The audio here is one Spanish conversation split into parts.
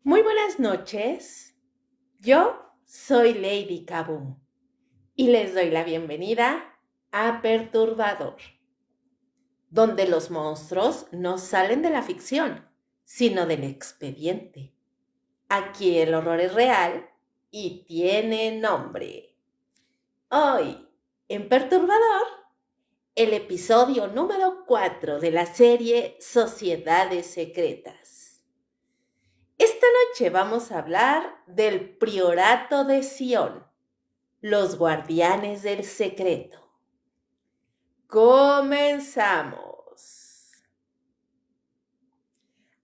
Muy buenas noches. Yo soy Lady Kaboom y les doy la bienvenida a Perturbador, donde los monstruos no salen de la ficción, sino del expediente. Aquí el horror es real y tiene nombre. Hoy, en Perturbador, el episodio número 4 de la serie Sociedades Secretas. Esta noche vamos a hablar del Priorato de Sion, los guardianes del secreto. Comenzamos.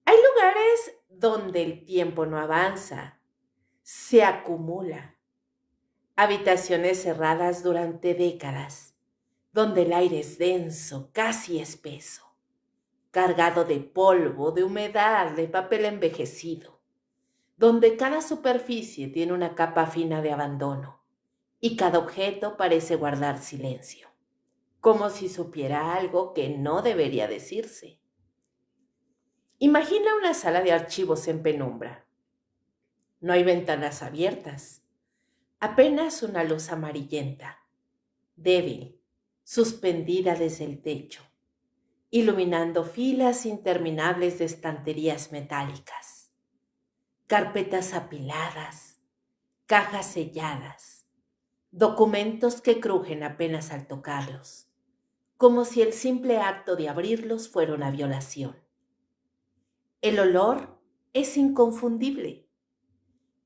Hay lugares donde el tiempo no avanza, se acumula. Habitaciones cerradas durante décadas, donde el aire es denso, casi espeso, cargado de polvo, de humedad, de papel envejecido, donde cada superficie tiene una capa fina de abandono y cada objeto parece guardar silencio, como si supiera algo que no debería decirse. Imagina una sala de archivos en penumbra. No hay ventanas abiertas, apenas una luz amarillenta, débil, suspendida desde el techo, iluminando filas interminables de estanterías metálicas, carpetas apiladas, cajas selladas, documentos que crujen apenas al tocarlos, como si el simple acto de abrirlos fuera una violación. El olor es inconfundible.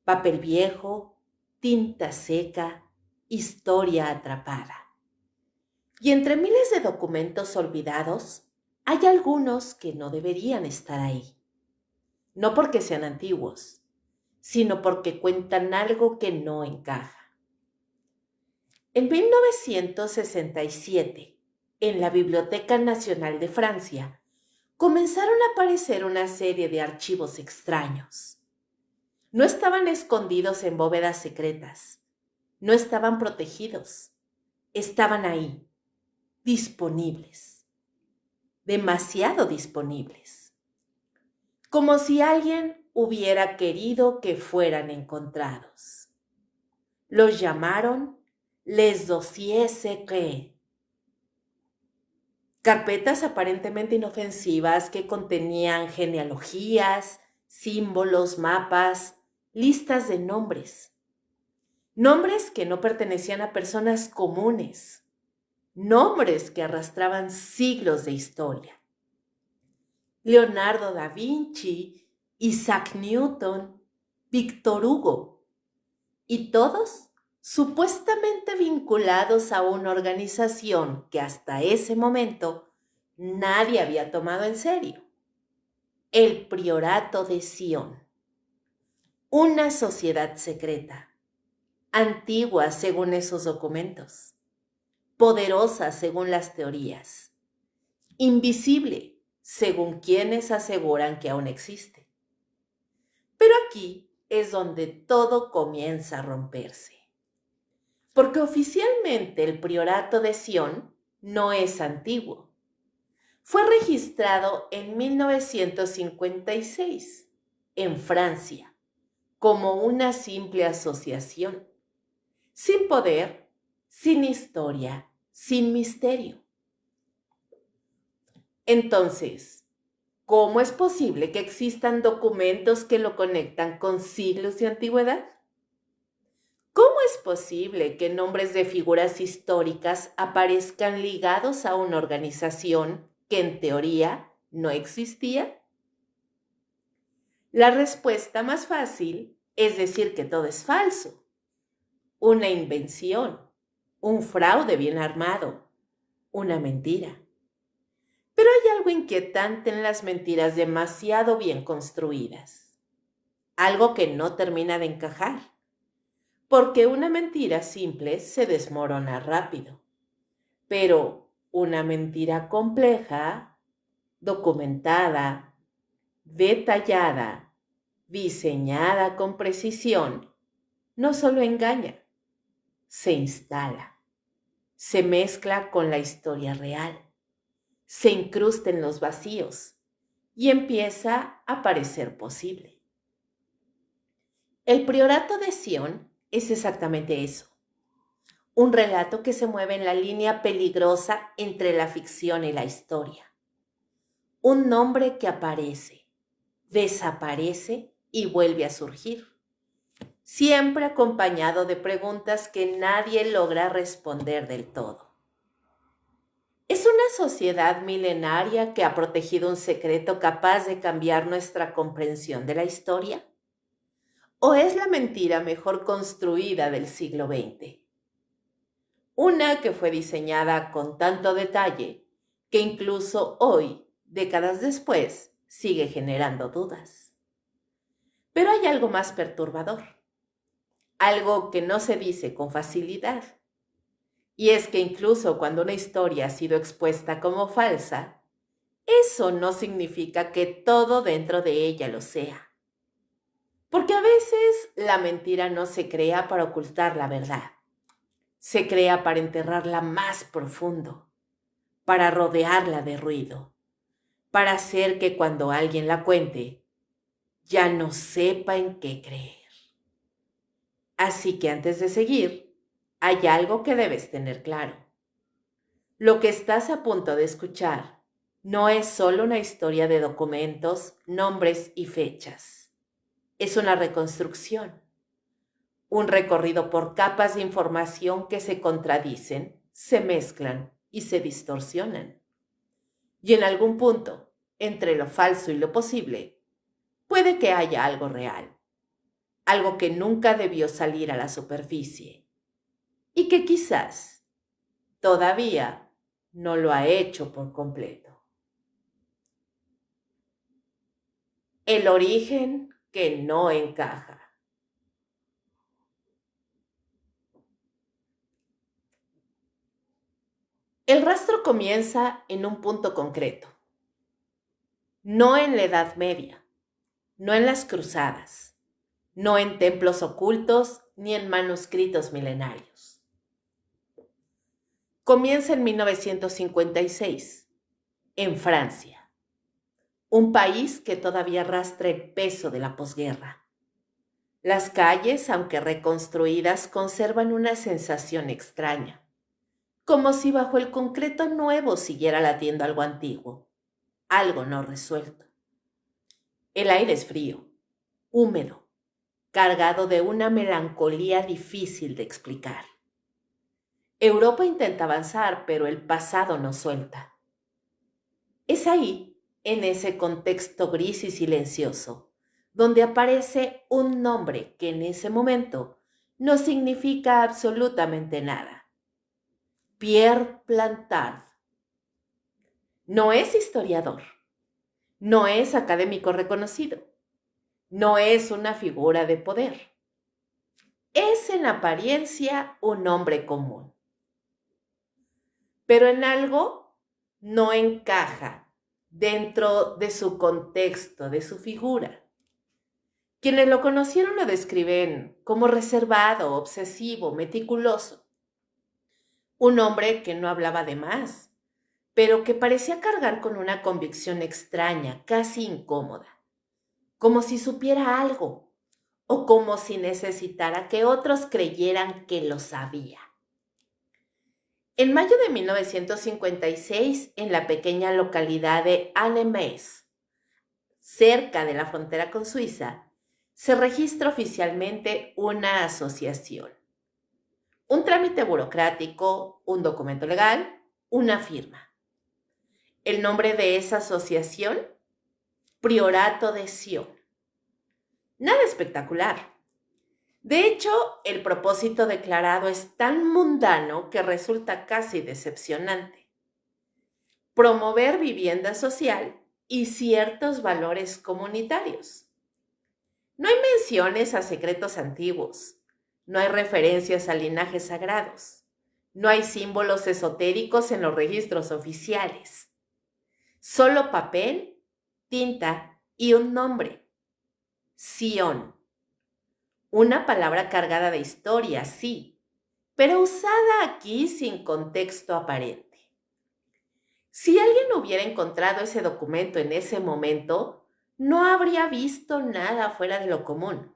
Papel viejo, tinta seca, historia atrapada. Y entre miles de documentos olvidados, hay algunos que no deberían estar ahí. No porque sean antiguos, sino porque cuentan algo que no encaja. En 1967, en la Biblioteca Nacional de Francia, comenzaron a aparecer una serie de archivos extraños. No estaban escondidos en bóvedas secretas, no estaban protegidos, estaban ahí, disponibles, demasiado disponibles, como si alguien hubiera querido que fueran encontrados. Los llamaron Les Dossiers Secrets. Carpetas aparentemente inofensivas que contenían genealogías, símbolos, mapas, listas de nombres. Nombres que no pertenecían a personas comunes. Nombres que arrastraban siglos de historia. Leonardo da Vinci, Isaac Newton, Víctor Hugo. Y todos supuestamente vinculados a una organización que hasta ese momento nadie había tomado en serio: el Priorato de Sion, una sociedad secreta, antigua según esos documentos, poderosa según las teorías, invisible según quienes aseguran que aún existe. Pero aquí es donde todo comienza a romperse. Porque oficialmente el Priorato de Sion no es antiguo. Fue registrado en 1956 en Francia como una simple asociación, sin poder, sin historia, sin misterio. Entonces, ¿cómo es posible que existan documentos que lo conectan con siglos de antigüedad? ¿Cómo es posible que nombres de figuras históricas aparezcan ligados a una organización que en teoría no existía? La respuesta más fácil es decir que todo es falso, una invención, un fraude bien armado, una mentira. Pero hay algo inquietante en las mentiras demasiado bien construidas, algo que no termina de encajar. Porque una mentira simple se desmorona rápido, pero una mentira compleja, documentada, detallada, diseñada con precisión, no solo engaña, se instala, se mezcla con la historia real, se incrusta en los vacíos y empieza a parecer posible. El Priorato de Sion es exactamente eso, un relato que se mueve en la línea peligrosa entre la ficción y la historia. Un nombre que aparece, desaparece y vuelve a surgir, siempre acompañado de preguntas que nadie logra responder del todo. ¿Es una sociedad milenaria que ha protegido un secreto capaz de cambiar nuestra comprensión de la historia? ¿O es la mentira mejor construida del siglo XX? Una que fue diseñada con tanto detalle que incluso hoy, décadas después, sigue generando dudas. Pero hay algo más perturbador, algo que no se dice con facilidad. Y es que incluso cuando una historia ha sido expuesta como falsa, eso no significa que todo dentro de ella lo sea. Porque a veces la mentira no se crea para ocultar la verdad. Se crea para enterrarla más profundo, para rodearla de ruido, para hacer que cuando alguien la cuente, ya no sepa en qué creer. Así que antes de seguir, hay algo que debes tener claro. Lo que estás a punto de escuchar no es solo una historia de documentos, nombres y fechas. Es una reconstrucción, un recorrido por capas de información que se contradicen, se mezclan y se distorsionan. Y en algún punto, entre lo falso y lo posible, puede que haya algo real, algo que nunca debió salir a la superficie y que quizás todavía no lo ha hecho por completo. El origen que no encaja. El rastro comienza en un punto concreto, no en la Edad Media, no en las cruzadas, no en templos ocultos ni en manuscritos milenarios. Comienza en 1956, en Francia, un país que todavía arrastra el peso de la posguerra. Las calles, aunque reconstruidas, conservan una sensación extraña, como si bajo el concreto nuevo siguiera latiendo algo antiguo, algo no resuelto. El aire es frío, húmedo, cargado de una melancolía difícil de explicar. Europa intenta avanzar, pero el pasado no suelta. Es ahí, en ese contexto gris y silencioso, donde aparece un nombre que en ese momento no significa absolutamente nada. Pierre Plantard. No es historiador, no es académico reconocido, no es una figura de poder. Es en apariencia un hombre común. Pero en algo no encaja dentro de su contexto, de su figura. Quienes lo conocieron lo describen como reservado, obsesivo, meticuloso. Un hombre que no hablaba de más, pero que parecía cargar con una convicción extraña, casi incómoda, como si supiera algo o como si necesitara que otros creyeran que lo sabía. En mayo de 1956, en la pequeña localidad de Annemasse, cerca de la frontera con Suiza, se registra oficialmente una asociación. Un trámite burocrático, un documento legal, una firma. El nombre de esa asociación, Priorato de Sion. Nada espectacular. De hecho, el propósito declarado es tan mundano que resulta casi decepcionante. Promover vivienda social y ciertos valores comunitarios. No hay menciones a secretos antiguos, no hay referencias a linajes sagrados, no hay símbolos esotéricos en los registros oficiales. Solo papel, tinta y un nombre. Sion. Una palabra cargada de historia, sí, pero usada aquí sin contexto aparente. Si alguien hubiera encontrado ese documento en ese momento, no habría visto nada fuera de lo común.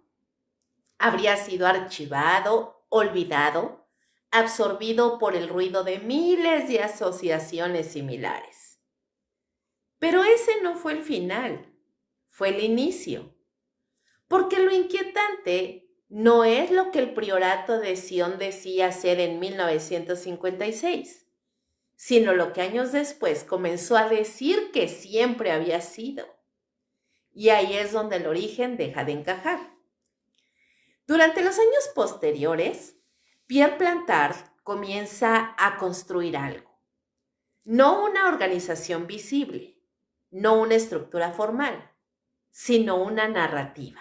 habría sido archivado, olvidado, absorbido por el ruido de miles de asociaciones similares. Pero ese no fue el final, fue el inicio. Porque lo inquietante no es lo que el priorato de Sion decía ser en 1956, sino lo que años después comenzó a decir que siempre había sido. Y ahí es donde el origen deja de encajar. Durante los años posteriores, Pierre Plantard comienza a construir algo. No una organización visible, no una estructura formal, sino una narrativa.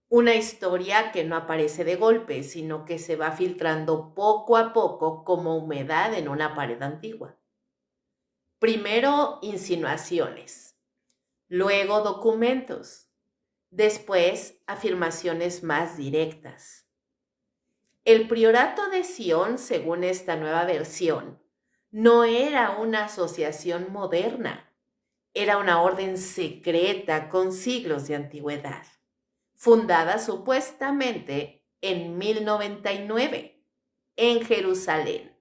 Una historia que no aparece de golpe, sino que se va filtrando poco a poco como humedad en una pared antigua. Primero insinuaciones, luego documentos, después afirmaciones más directas. El priorato de Sion, según esta nueva versión, no era una asociación moderna, era una orden secreta con siglos de antigüedad, fundada supuestamente en 1099 en Jerusalén,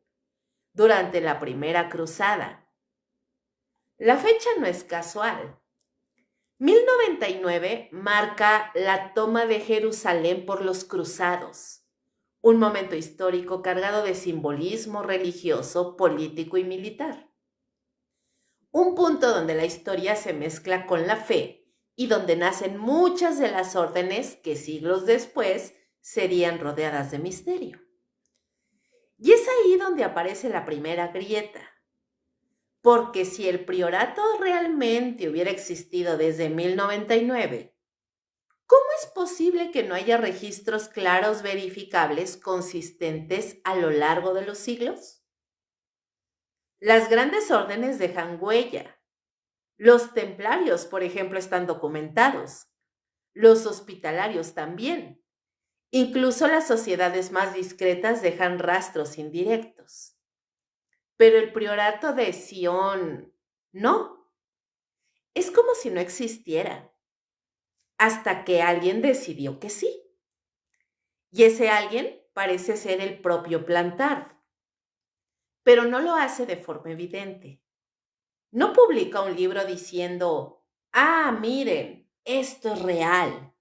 durante la Primera Cruzada. La fecha no es casual. 1099 marca la toma de Jerusalén por los cruzados, un momento histórico cargado de simbolismo religioso, político y militar. Un punto donde la historia se mezcla con la fe y donde nacen muchas de las órdenes que siglos después serían rodeadas de misterio. Y es ahí donde aparece la primera grieta, porque si el priorato realmente hubiera existido desde 1099, ¿cómo es posible que no haya registros claros, verificables, consistentes a lo largo de los siglos? Las grandes órdenes dejan huella. Los templarios, por ejemplo, están documentados. Los hospitalarios también. Incluso las sociedades más discretas dejan rastros indirectos. Pero el priorato de Sion, no. Es como si no existiera, hasta que alguien decidió que sí. Y ese alguien parece ser el propio Plantard, pero no lo hace de forma evidente. No publica un libro diciendo, miren, esto es real.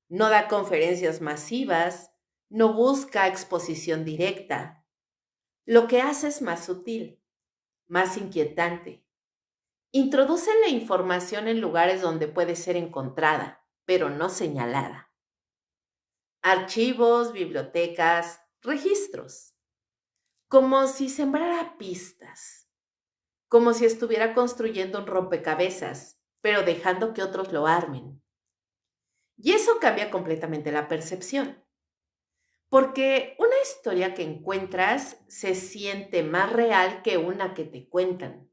No da conferencias masivas, no busca exposición directa. Lo que hace es más sutil, más inquietante. Introduce la información en lugares donde puede ser encontrada, pero no señalada. Archivos, bibliotecas, registros. Como si sembrara pistas, como si estuviera construyendo un rompecabezas, pero dejando que otros lo armen. Y eso cambia completamente la percepción, porque una historia que encuentras se siente más real que una que te cuentan.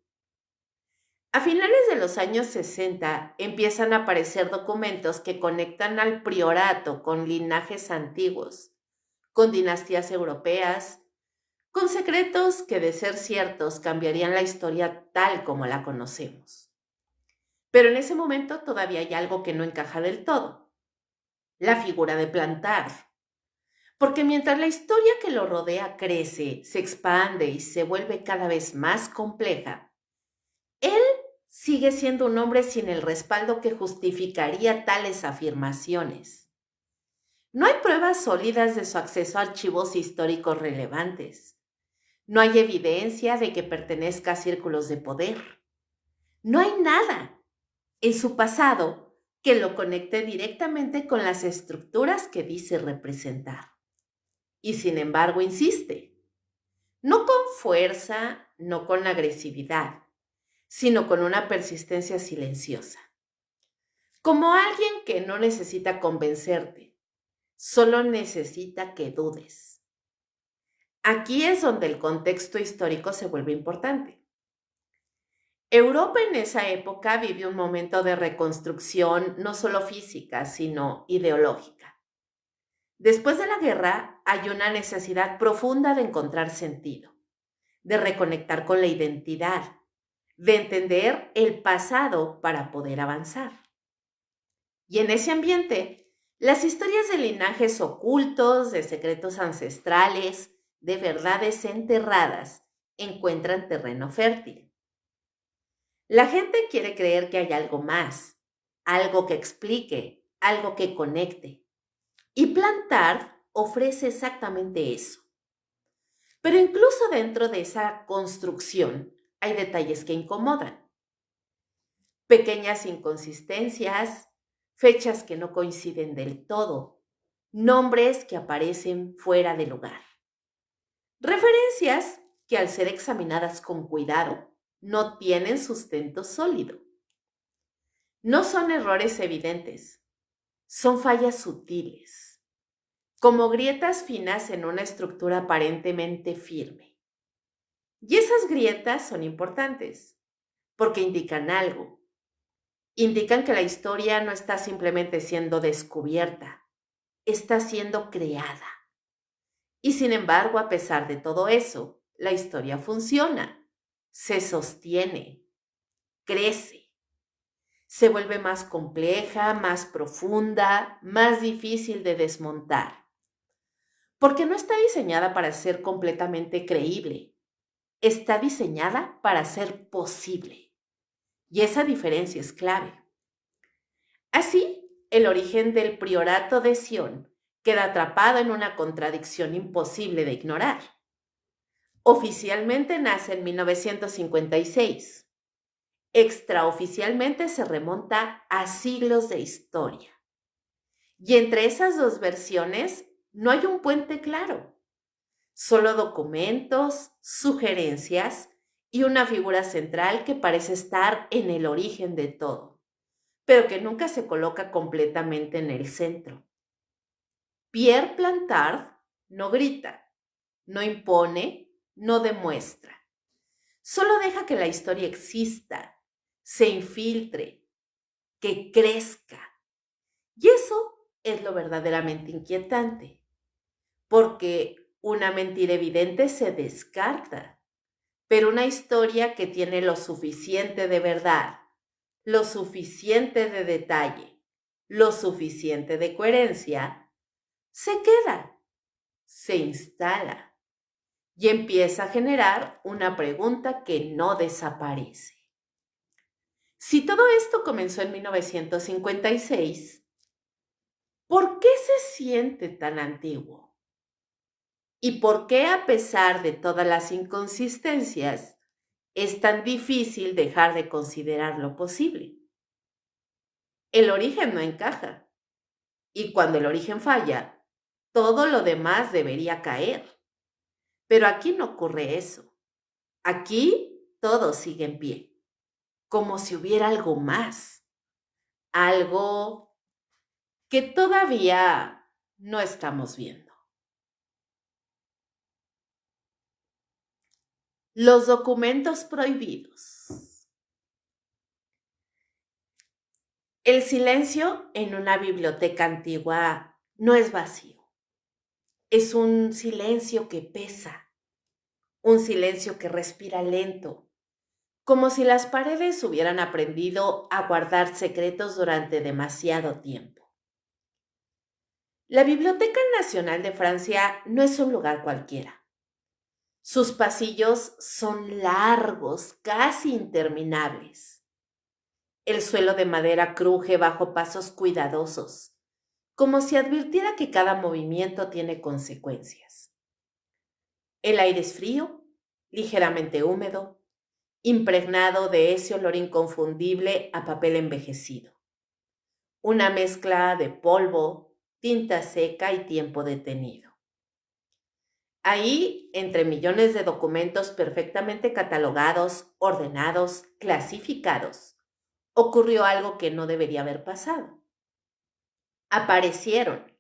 A finales de los años 60 empiezan a aparecer documentos que conectan al priorato con linajes antiguos, con dinastías europeas, con secretos que de ser ciertos cambiarían la historia tal como la conocemos. Pero en ese momento todavía hay algo que no encaja del todo, la figura de Plantard. Porque mientras la historia que lo rodea crece, se expande y se vuelve cada vez más compleja, él sigue siendo un hombre sin el respaldo que justificaría tales afirmaciones. No hay pruebas sólidas de su acceso a archivos históricos relevantes. No hay evidencia de que pertenezca a círculos de poder. No hay nada en su pasado que lo conecte directamente con las estructuras que dice representar. Y sin embargo insiste, no con fuerza, no con agresividad, sino con una persistencia silenciosa. Como alguien que no necesita convencerte, solo necesita que dudes. Aquí es donde el contexto histórico se vuelve importante. Europa en esa época vivió un momento de reconstrucción no solo física, sino ideológica. Después de la guerra hay una necesidad profunda de encontrar sentido, de reconectar con la identidad, de entender el pasado para poder avanzar. Y en ese ambiente, Las historias de linajes ocultos, de secretos ancestrales, de verdades enterradas, encuentran terreno fértil. La gente quiere creer que hay algo más, algo que explique, algo que conecte. Y Plantar ofrece exactamente eso. Pero incluso dentro de esa construcción hay detalles que incomodan. Pequeñas inconsistencias, fechas que no coinciden del todo, nombres que aparecen fuera de lugar. Referencias que al ser examinadas con cuidado no tienen sustento sólido. No son errores evidentes, son fallas sutiles, como grietas finas en una estructura aparentemente firme. Y esas grietas son importantes, porque indican algo. Indican que la historia no está simplemente siendo descubierta, está siendo creada. Y sin embargo, a pesar de todo eso, la historia funciona, se sostiene, crece, se vuelve más compleja, más profunda, más difícil de desmontar. Porque no está diseñada para ser completamente creíble, está diseñada para ser posible. Y esa diferencia es clave. Así, el origen del priorato de Sion queda atrapado en una contradicción imposible de ignorar. Oficialmente nace en 1956. Extraoficialmente se remonta a siglos de historia. Y entre esas dos versiones no hay un puente claro, solo documentos, sugerencias y una figura central que parece estar en el origen de todo, pero que nunca se coloca completamente en el centro. Pierre Plantard no grita, no impone, no demuestra. Solo deja que la historia exista, se infiltre, que crezca. Y eso es lo verdaderamente inquietante, porque una mentira evidente se descarta, pero una historia que tiene lo suficiente de verdad, lo suficiente de detalle, lo suficiente de coherencia, se queda, se instala y empieza a generar una pregunta que no desaparece. Si todo esto comenzó en 1956, ¿por qué se siente tan antiguo? ¿Y por qué, a pesar de todas las inconsistencias, es tan difícil dejar de considerarlo posible? El origen no encaja, y cuando el origen falla, todo lo demás debería caer. Pero aquí no ocurre eso. Aquí todo sigue en pie, como si hubiera algo más, algo que todavía no estamos viendo. Los documentos prohibidos. El silencio en una biblioteca antigua no es vacío. Es un silencio que pesa, un silencio que respira lento, como si las paredes hubieran aprendido a guardar secretos durante demasiado tiempo. La Biblioteca Nacional de Francia no es un lugar cualquiera. Sus pasillos son largos, casi interminables. El suelo de madera cruje bajo pasos cuidadosos, como si advirtiera que cada movimiento tiene consecuencias. El aire es frío, ligeramente húmedo, impregnado de ese olor inconfundible a papel envejecido. Una mezcla de polvo, tinta seca y tiempo detenido. Ahí, entre millones de documentos perfectamente catalogados, ordenados, clasificados, ocurrió algo que no debería haber pasado. Aparecieron,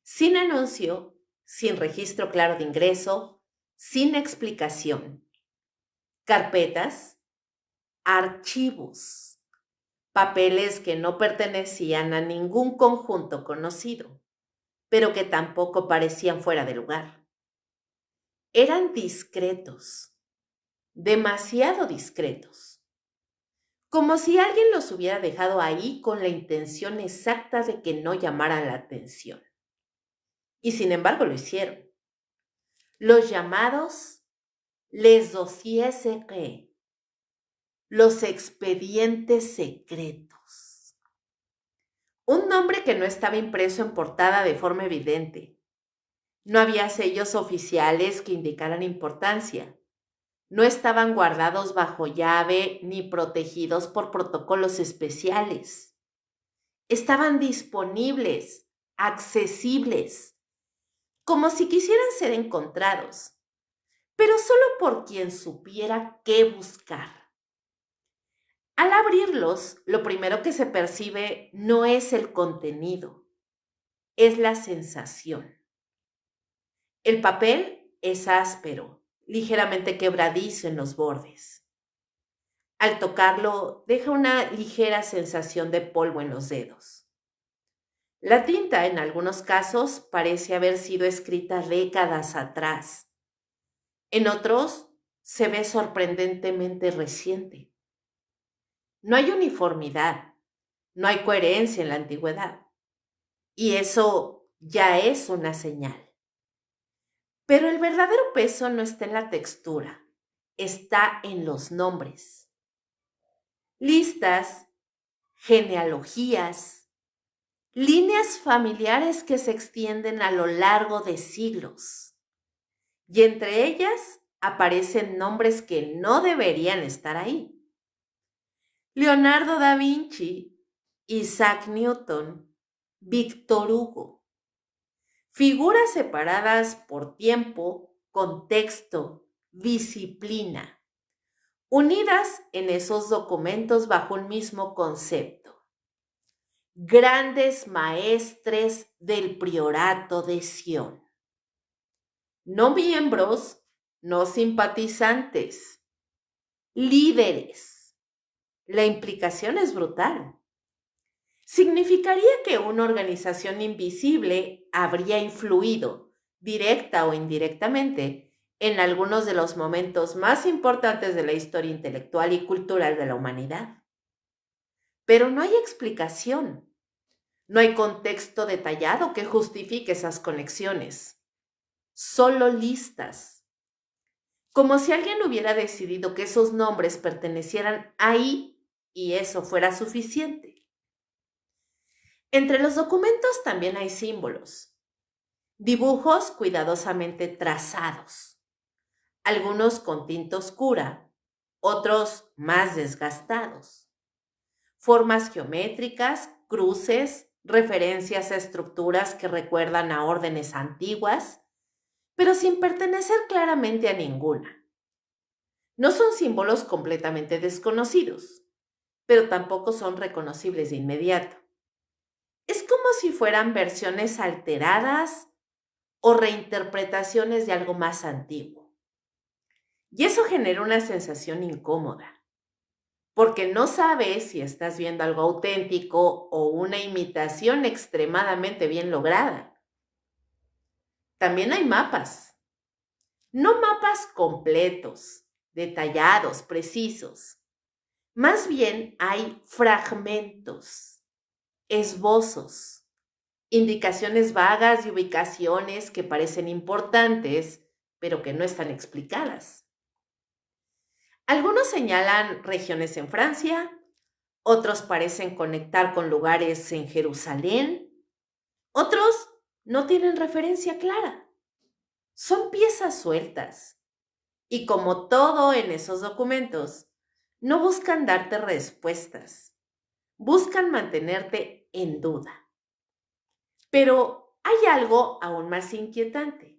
sin anuncio, sin registro claro de ingreso, sin explicación. Carpetas, archivos, papeles que no pertenecían a ningún conjunto conocido, pero que tampoco parecían fuera de lugar. Eran discretos, demasiado discretos, como si alguien los hubiera dejado ahí con la intención exacta de que no llamaran la atención. Y sin embargo lo hicieron. Los llamados les dossiers secrets, los expedientes secretos. Un nombre que no estaba impreso en portada de forma evidente. No había sellos oficiales que indicaran importancia. No estaban guardados bajo llave ni protegidos por protocolos especiales. Estaban disponibles, accesibles, como si quisieran ser encontrados, pero solo por quien supiera qué buscar. Al abrirlos, lo primero que se percibe no es el contenido, es la sensación. El papel es áspero, ligeramente quebradizo en los bordes. Al tocarlo, deja una ligera sensación de polvo en los dedos. La tinta, en algunos casos, parece haber sido escrita décadas atrás. En otros, se ve sorprendentemente reciente. No hay uniformidad, no hay coherencia en la antigüedad. Y eso ya es una señal. Pero el verdadero peso no está en la textura, está en los nombres. Listas, genealogías, líneas familiares que se extienden a lo largo de siglos. Y entre ellas aparecen nombres que no deberían estar ahí. Leonardo da Vinci, Isaac Newton, Víctor Hugo. Figuras separadas por tiempo, contexto, disciplina, unidas en esos documentos bajo un mismo concepto. Grandes maestres del priorato de Sion. No miembros, no simpatizantes, líderes. La implicación es brutal. Significaría que una organización invisible habría influido, directa o indirectamente, en algunos de los momentos más importantes de la historia intelectual y cultural de la humanidad. Pero no hay explicación, no hay contexto detallado que justifique esas conexiones, solo listas, como si alguien hubiera decidido que esos nombres pertenecieran ahí y eso fuera suficiente. Entre los documentos también hay símbolos, dibujos cuidadosamente trazados, algunos con tinta oscura, otros más desgastados, formas geométricas, cruces, referencias a estructuras que recuerdan a órdenes antiguas, pero sin pertenecer claramente a ninguna. No son símbolos completamente desconocidos, pero tampoco son reconocibles de inmediato. Es como si fueran versiones alteradas o reinterpretaciones de algo más antiguo. Y eso genera una sensación incómoda, porque no sabes si estás viendo algo auténtico o una imitación extremadamente bien lograda. También hay mapas, no mapas completos, detallados, precisos. Más bien hay fragmentos, esbozos, indicaciones vagas de ubicaciones que parecen importantes, pero que no están explicadas. Algunos señalan regiones en Francia, otros parecen conectar con lugares en Jerusalén, otros no tienen referencia clara. Son piezas sueltas y como todo en esos documentos, no buscan darte respuestas, buscan mantenerte en duda. Pero hay algo aún más inquietante.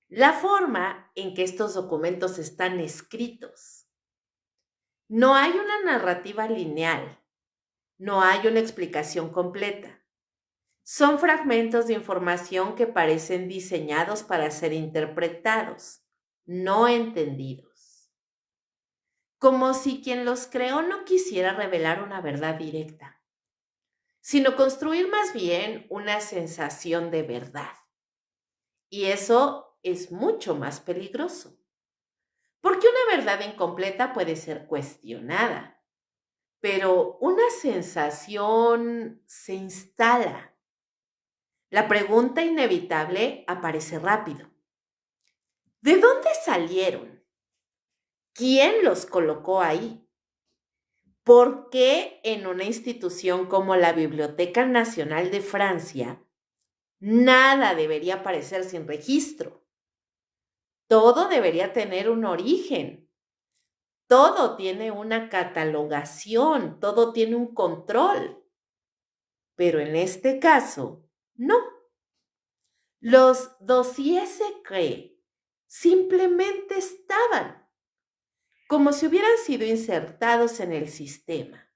La forma en que estos documentos están escritos. No hay una narrativa lineal, no hay una explicación completa. Son fragmentos de información que parecen diseñados para ser interpretados, no entendidos. Como si quien los creó no quisiera revelar una verdad directa, sino construir más bien una sensación de verdad. Y eso es mucho más peligroso, porque una verdad incompleta puede ser cuestionada, pero una sensación se instala. La pregunta inevitable aparece rápido. ¿De dónde salieron? ¿Quién los colocó ahí? ¿Por qué en una institución como la Biblioteca Nacional de Francia nada debería aparecer sin registro? Todo debería tener un origen, todo tiene una catalogación, todo tiene un control. Pero en este caso, no. Los dossiers secrets simplemente estaban, como si hubieran sido insertados en el sistema,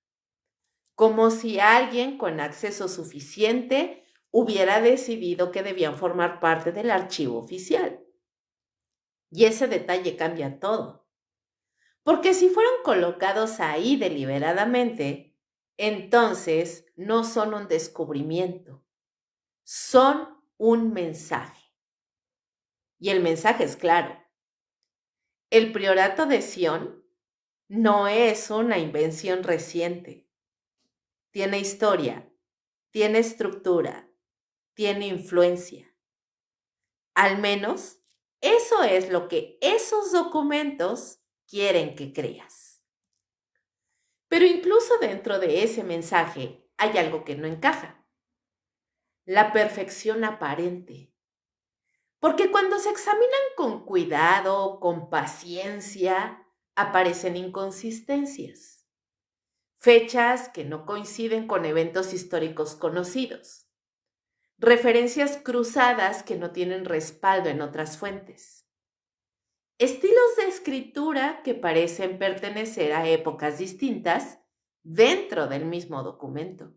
como si alguien con acceso suficiente hubiera decidido que debían formar parte del archivo oficial. Y ese detalle cambia todo, porque si fueron colocados ahí deliberadamente, entonces no son un descubrimiento, son un mensaje. Y el mensaje es claro. El priorato de Sion no es una invención reciente. Tiene historia, tiene estructura, tiene influencia. Al menos eso es lo que esos documentos quieren que creas. Pero incluso dentro de ese mensaje hay algo que no encaja. La perfección aparente. Porque cuando se examinan con cuidado, con paciencia, aparecen inconsistencias. Fechas que no coinciden con eventos históricos conocidos. Referencias cruzadas que no tienen respaldo en otras fuentes. Estilos de escritura que parecen pertenecer a épocas distintas dentro del mismo documento.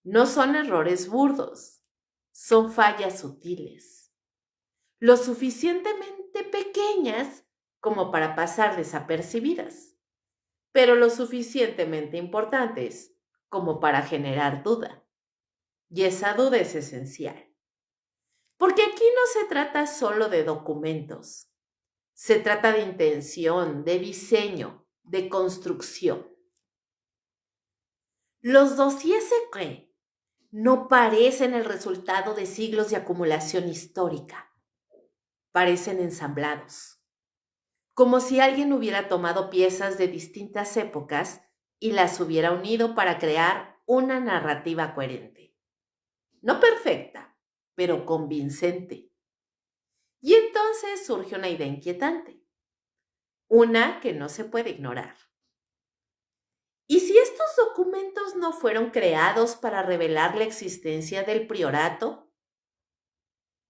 No son errores burdos, son fallas sutiles, lo suficientemente pequeñas como para pasar desapercibidas, pero lo suficientemente importantes como para generar duda. Y esa duda es esencial. Porque aquí no se trata solo de documentos, se trata de intención, de diseño, de construcción. Los dossiers secrets no parecen el resultado de siglos de acumulación histórica, parecen ensamblados, como si alguien hubiera tomado piezas de distintas épocas y las hubiera unido para crear una narrativa coherente. No perfecta, pero convincente. Y entonces surge una idea inquietante, una que no se puede ignorar. ¿Y si estos documentos no fueron creados para revelar la existencia del priorato?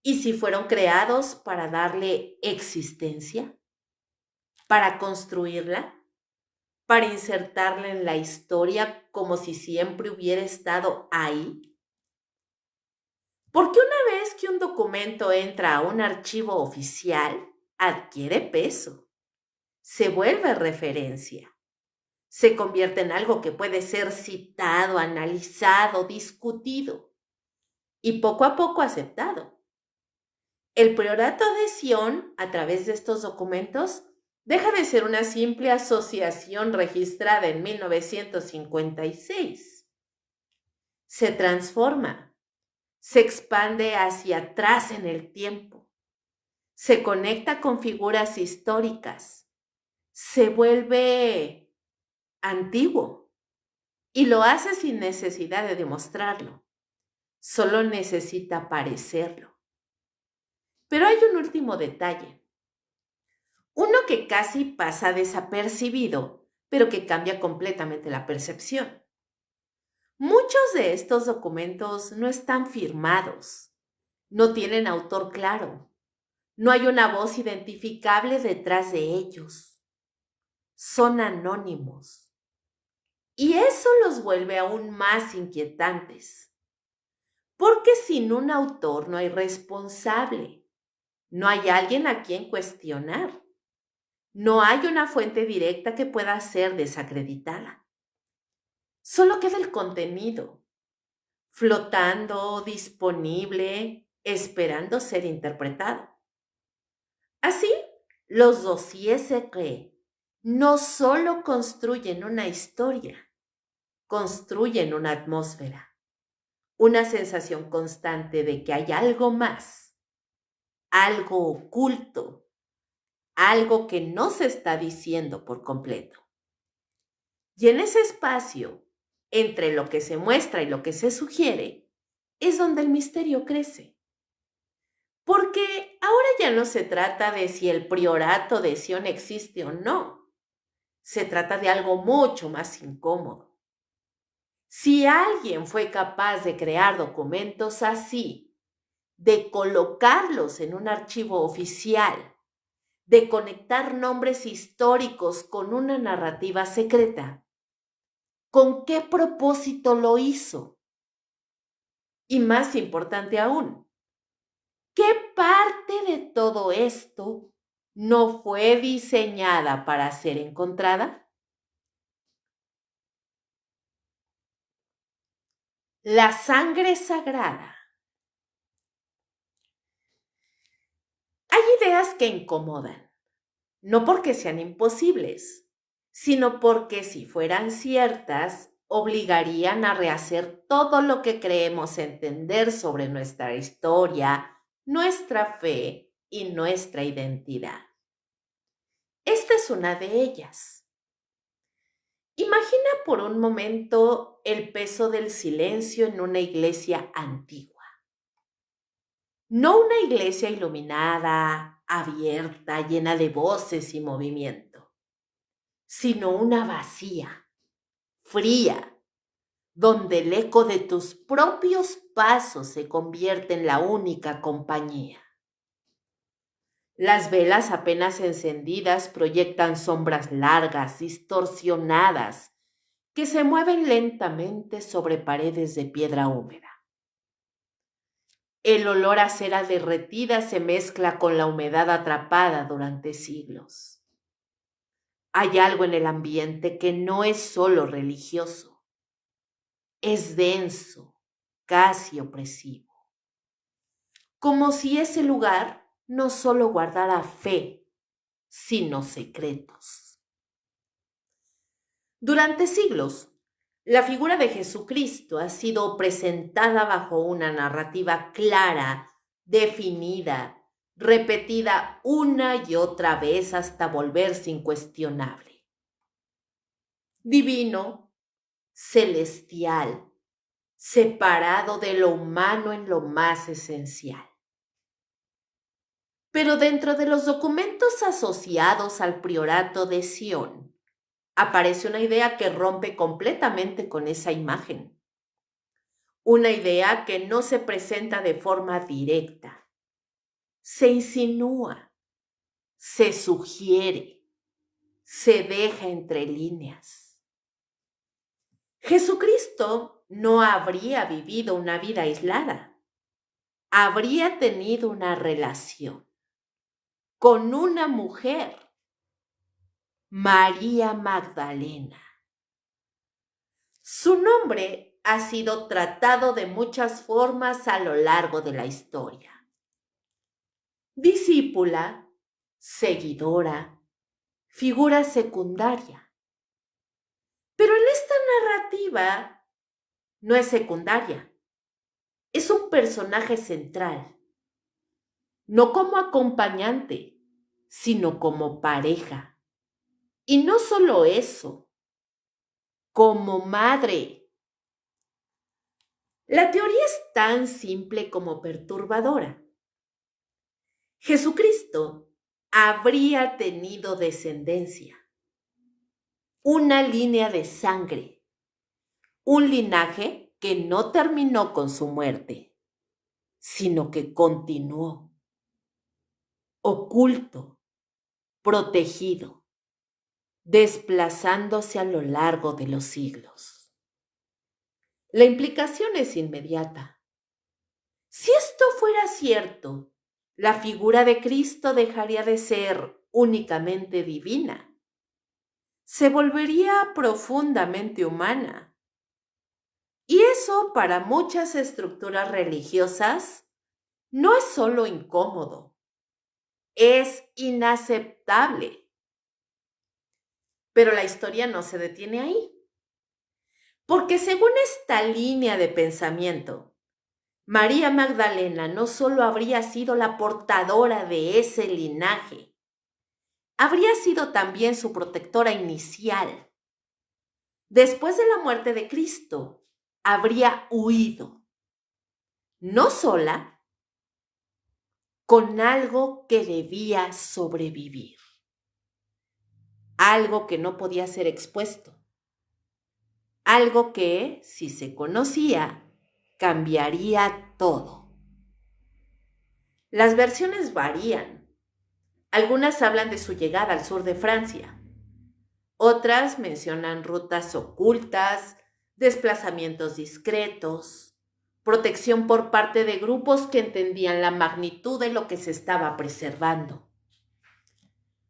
¿Y si fueron creados para darle existencia? ¿Para construirla? ¿Para insertarla en la historia como si siempre hubiera estado ahí? Porque una vez que un documento entra a un archivo oficial, adquiere peso, se vuelve referencia, se convierte en algo que puede ser citado, analizado, discutido y poco a poco aceptado. El priorato de Sion, a través de estos documentos, deja de ser una simple asociación registrada en 1956. Se transforma, se expande hacia atrás en el tiempo, se conecta con figuras históricas, se vuelve antiguo y lo hace sin necesidad de demostrarlo, solo necesita parecerlo. Pero hay un último detalle, uno que casi pasa desapercibido, pero que cambia completamente la percepción. Muchos de estos documentos no están firmados, no tienen autor claro, no hay una voz identificable detrás de ellos. Son anónimos. Y eso los vuelve aún más inquietantes. Porque sin un autor no hay responsable. No hay alguien a quien cuestionar. No hay una fuente directa que pueda ser desacreditada. Solo queda el contenido, flotando, disponible, esperando ser interpretado. Así, los dossiers secrets no solo construyen una historia, construyen una atmósfera, una sensación constante de que hay algo más, algo oculto, algo que no se está diciendo por completo. Y en ese espacio, entre lo que se muestra y lo que se sugiere, es donde el misterio crece. Porque ahora ya no se trata de si el priorato de Sion existe o no. Se trata de algo mucho más incómodo. Si alguien fue capaz de crear documentos así, de colocarlos en un archivo oficial, de conectar nombres históricos con una narrativa secreta, ¿con qué propósito lo hizo? Y más importante aún, ¿qué parte de todo esto no fue diseñada para ser encontrada? La sangre sagrada. Hay ideas que incomodan, no porque sean imposibles, sino porque si fueran ciertas, obligarían a rehacer todo lo que creemos entender sobre nuestra historia, nuestra fe y nuestra identidad. Esta es una de ellas. Imagina por un momento el peso del silencio en una iglesia antigua. No una iglesia iluminada, abierta, llena de voces y movimiento, sino una vacía, fría, donde el eco de tus propios pasos se convierte en la única compañía. Las velas apenas encendidas proyectan sombras largas, distorsionadas, que se mueven lentamente sobre paredes de piedra húmeda. El olor a cera derretida se mezcla con la humedad atrapada durante siglos. Hay algo en el ambiente que no es solo religioso, es denso, casi opresivo, como si ese lugar no solo guardara fe, sino secretos. Durante siglos, la figura de Jesucristo ha sido presentada bajo una narrativa clara, definida, repetida una y otra vez hasta volverse incuestionable. Divino, celestial, separado de lo humano en lo más esencial. Pero dentro de los documentos asociados al priorato de Sion, aparece una idea que rompe completamente con esa imagen. Una idea que no se presenta de forma directa. Se insinúa, se sugiere, se deja entre líneas. Jesucristo no habría vivido una vida aislada. Habría tenido una relación con una mujer, María Magdalena. Su nombre ha sido tratado de muchas formas a lo largo de la historia. Discípula, seguidora, figura secundaria. Pero en esta narrativa no es secundaria, es un personaje central, no como acompañante, sino como pareja. Y no solo eso, como madre. La teoría es tan simple como perturbadora. Jesucristo habría tenido descendencia, una línea de sangre, un linaje que no terminó con su muerte, sino que continuó, oculto, protegido, desplazándose a lo largo de los siglos. La implicación es inmediata. Si esto fuera cierto, la figura de Cristo dejaría de ser únicamente divina. Se volvería profundamente humana. Y eso para muchas estructuras religiosas no es solo incómodo, es inaceptable. Pero la historia no se detiene ahí, porque según esta línea de pensamiento, María Magdalena no solo habría sido la portadora de ese linaje, habría sido también su protectora inicial. Después de la muerte de Cristo, habría huido, no sola, con algo que debía sobrevivir, algo que no podía ser expuesto, algo que, si se conocía, cambiaría todo. Las versiones varían. Algunas hablan de su llegada al sur de Francia. Otras mencionan rutas ocultas, desplazamientos discretos, protección por parte de grupos que entendían la magnitud de lo que se estaba preservando.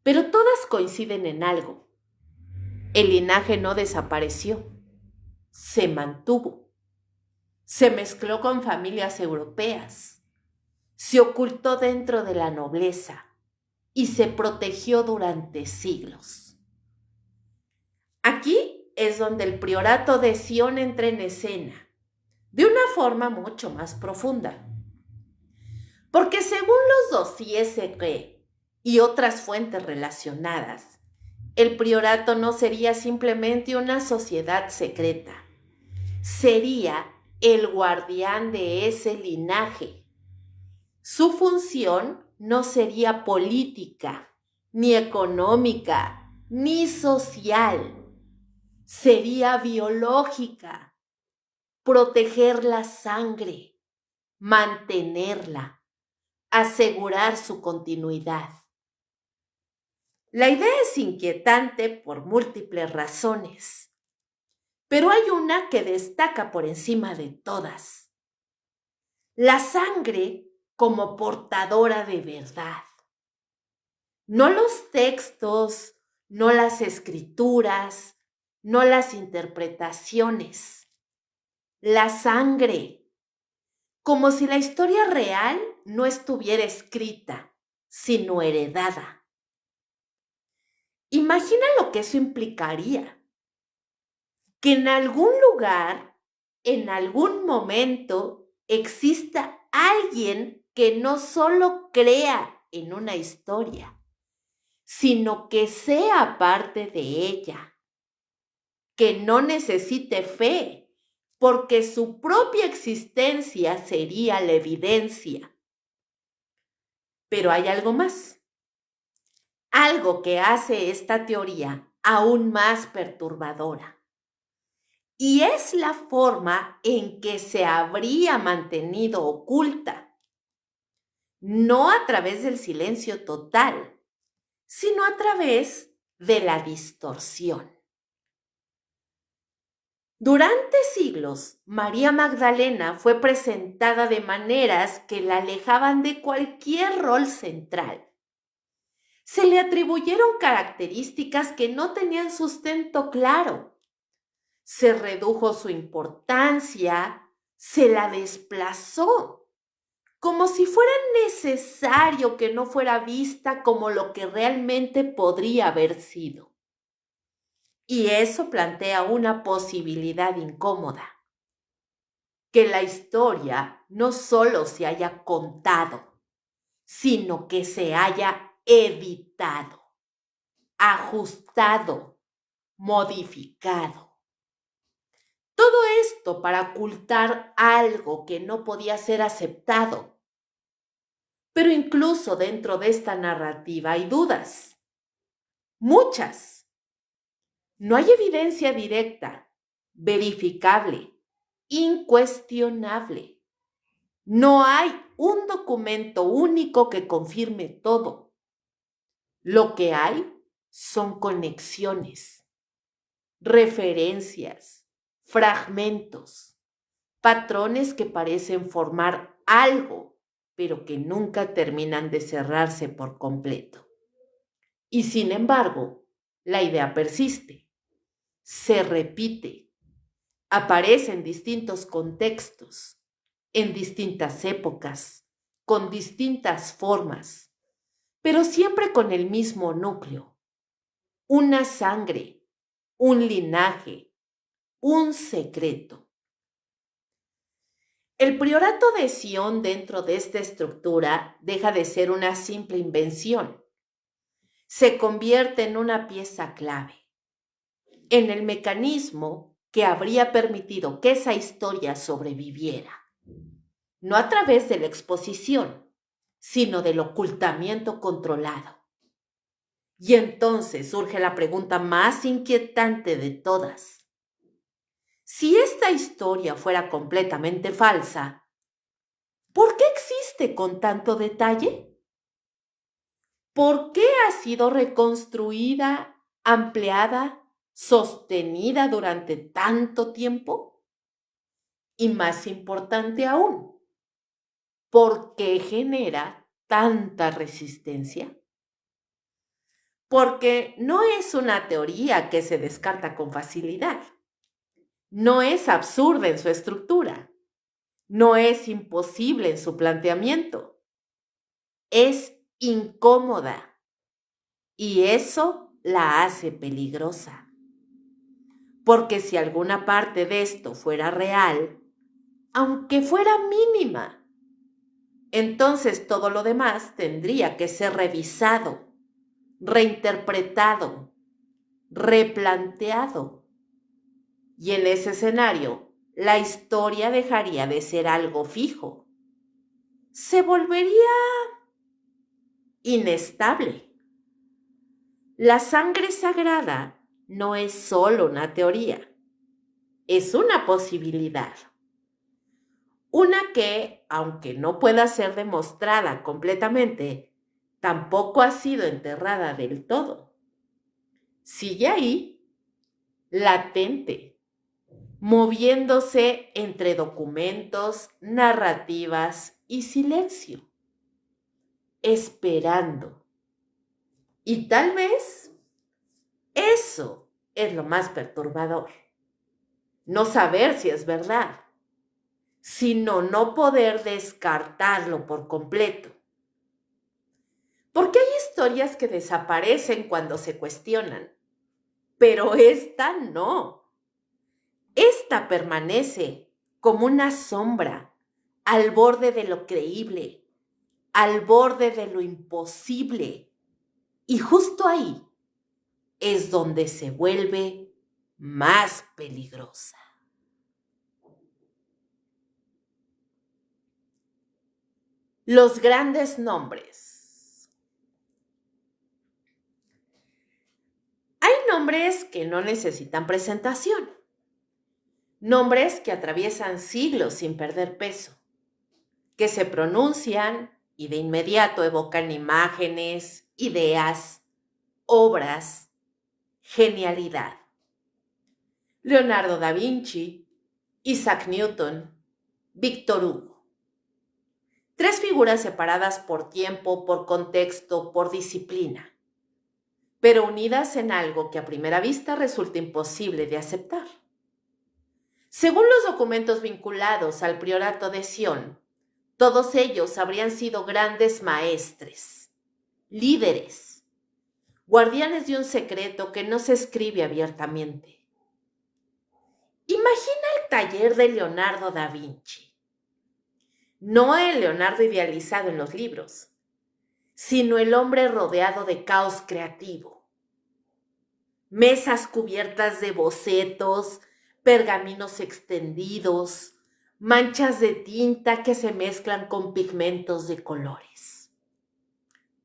Pero todas coinciden en algo. El linaje no desapareció, se mantuvo, se mezcló con familias europeas, se ocultó dentro de la nobleza y se protegió durante siglos. Aquí es donde el priorato de Sion entra en escena, de una forma mucho más profunda. Porque según los dossiers secrets y otras fuentes relacionadas, el priorato no sería simplemente una sociedad secreta, sería el guardián de ese linaje. Su función no sería política, ni económica, ni social. Sería biológica, proteger la sangre, mantenerla, asegurar su continuidad. La idea es inquietante por múltiples razones, pero hay una que destaca por encima de todas. La sangre como portadora de verdad. No los textos, no las escrituras, no las interpretaciones. La sangre, como si la historia real no estuviera escrita, sino heredada. Imagina lo que eso implicaría. Que en algún lugar, en algún momento, exista alguien que no solo crea en una historia, sino que sea parte de ella, que no necesite fe, porque su propia existencia sería la evidencia. Pero hay algo más, algo que hace esta teoría aún más perturbadora. Y es la forma en que se habría mantenido oculta, no a través del silencio total, sino a través de la distorsión. Durante siglos, María Magdalena fue presentada de maneras que la alejaban de cualquier rol central. Se le atribuyeron características que no tenían sustento claro. Se redujo su importancia, se la desplazó, como si fuera necesario que no fuera vista como lo que realmente podría haber sido. Y eso plantea una posibilidad incómoda, que la historia no solo se haya contado, sino que se haya editado, ajustado, modificado. Todo esto para ocultar algo que no podía ser aceptado. Pero incluso dentro de esta narrativa hay dudas, muchas. No hay evidencia directa, verificable, incuestionable. No hay un documento único que confirme todo. Lo que hay son conexiones, referencias, fragmentos, patrones que parecen formar algo, pero que nunca terminan de cerrarse por completo. Y sin embargo, la idea persiste, se repite, aparece en distintos contextos, en distintas épocas, con distintas formas, pero siempre con el mismo núcleo, una sangre, un linaje, un secreto. El priorato de Sion dentro de esta estructura deja de ser una simple invención. Se convierte en una pieza clave, en el mecanismo que habría permitido que esa historia sobreviviera, no a través de la exposición, sino del ocultamiento controlado. Y entonces surge la pregunta más inquietante de todas. Si esta historia fuera completamente falsa, ¿por qué existe con tanto detalle? ¿Por qué ha sido reconstruida, ampliada, sostenida durante tanto tiempo? Y más importante aún, ¿por qué genera tanta resistencia? Porque no es una teoría que se descarta con facilidad. No es absurda en su estructura. No es imposible en su planteamiento. Es incómoda. Y eso la hace peligrosa. Porque si alguna parte de esto fuera real, aunque fuera mínima, entonces todo lo demás tendría que ser revisado, reinterpretado, replanteado. Y en ese escenario, la historia dejaría de ser algo fijo. Se volvería inestable. La sangre sagrada no es solo una teoría, es una posibilidad. Una que, aunque no pueda ser demostrada completamente, tampoco ha sido enterrada del todo. Sigue ahí, latente, moviéndose entre documentos, narrativas y silencio, esperando. Y tal vez eso es lo más perturbador. No saber si es verdad, sino no poder descartarlo por completo. Porque hay historias que desaparecen cuando se cuestionan, pero esta no. Esta permanece como una sombra al borde de lo creíble, al borde de lo imposible. Y justo ahí es donde se vuelve más peligrosa. Los grandes nombres. Hay nombres que no necesitan presentación. Nombres que atraviesan siglos sin perder peso, que se pronuncian y de inmediato evocan imágenes, ideas, obras, genialidad. Leonardo da Vinci, Isaac Newton, Víctor Hugo. Tres figuras separadas por tiempo, por contexto, por disciplina, pero unidas en algo que a primera vista resulta imposible de aceptar. Según los documentos vinculados al priorato de Sion, todos ellos habrían sido grandes maestres, líderes, guardianes de un secreto que no se escribe abiertamente. Imagina el taller de Leonardo da Vinci. No el Leonardo idealizado en los libros, sino el hombre rodeado de caos creativo. Mesas cubiertas de bocetos, pergaminos extendidos, manchas de tinta que se mezclan con pigmentos de colores.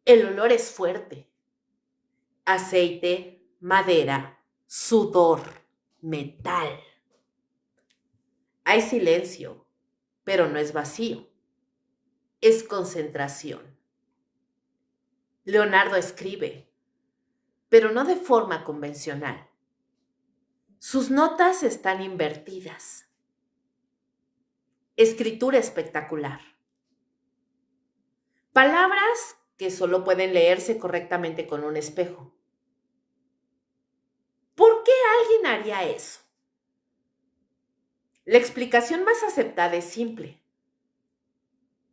El olor es fuerte. Aceite, madera, sudor, metal. Hay silencio, pero no es vacío. Es concentración. Leonardo escribe, pero no de forma convencional. Sus notas están invertidas. Escritura espectacular. Palabras que solo pueden leerse correctamente con un espejo. ¿Por qué alguien haría eso? La explicación más aceptada es simple.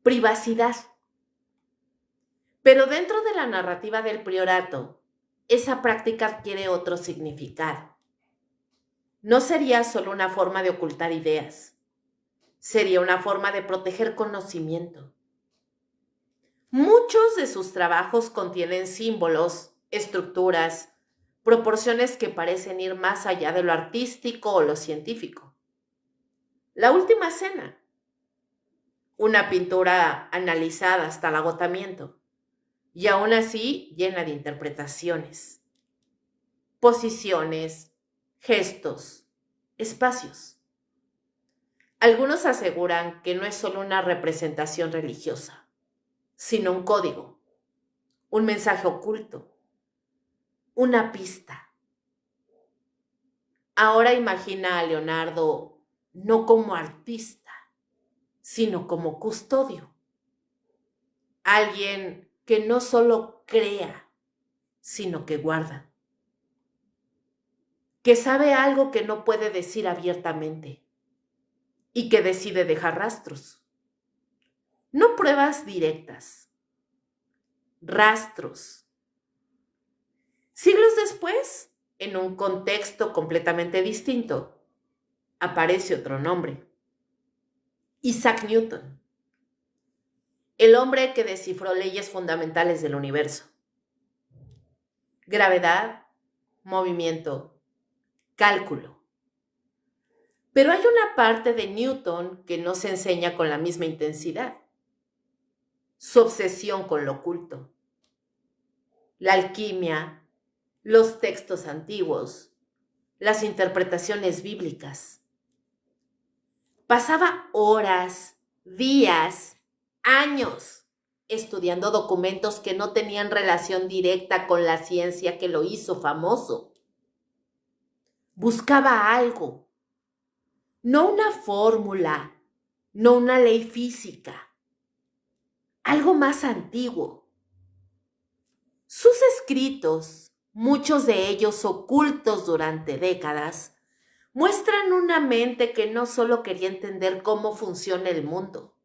Privacidad. Pero dentro de la narrativa del priorato, esa práctica adquiere otro significado. no sería solo una forma de ocultar ideas, sería una forma de proteger conocimiento. Muchos de sus trabajos contienen símbolos, estructuras, proporciones que parecen ir más allá de lo artístico o lo científico. La Última Cena, una pintura analizada hasta el agotamiento y aún así llena de interpretaciones, posiciones, gestos, espacios. Algunos aseguran que no es solo una representación religiosa, sino un código, un mensaje oculto, una pista. Ahora imagina a Leonardo no como artista, sino como custodio. Alguien que no solo crea, sino que guarda. Que sabe algo que no puede decir abiertamente y que decide dejar rastros. No pruebas directas, rastros. Siglos después, en un contexto completamente distinto, aparece otro nombre. Isaac Newton, el hombre que descifró leyes fundamentales del universo. Gravedad, movimiento, cálculo. Pero hay una parte de Newton que no se enseña con la misma intensidad. Su obsesión con lo oculto. La alquimia, los textos antiguos, las interpretaciones bíblicas. Pasaba horas, días, años estudiando documentos que no tenían relación directa con la ciencia que lo hizo famoso. Buscaba algo, no una fórmula, no una ley física, algo más antiguo. Sus escritos, muchos de ellos ocultos durante décadas, muestran una mente que no solo quería entender cómo funciona el mundo,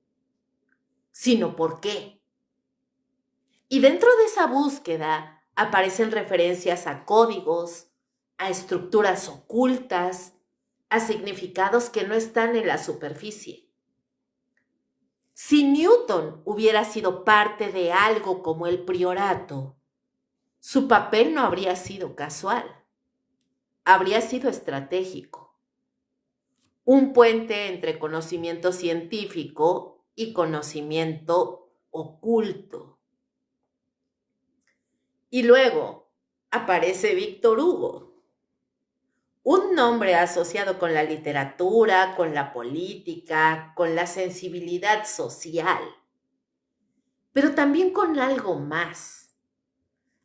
sino por qué. Y dentro de esa búsqueda aparecen referencias a códigos, a estructuras ocultas, a significados que no están en la superficie. Si Newton hubiera sido parte de algo como el priorato, su papel no habría sido casual, habría sido estratégico. Un puente entre conocimiento científico y conocimiento oculto. Y luego aparece Víctor Hugo, un nombre asociado con la literatura, con la política, con la sensibilidad social, pero también con algo más,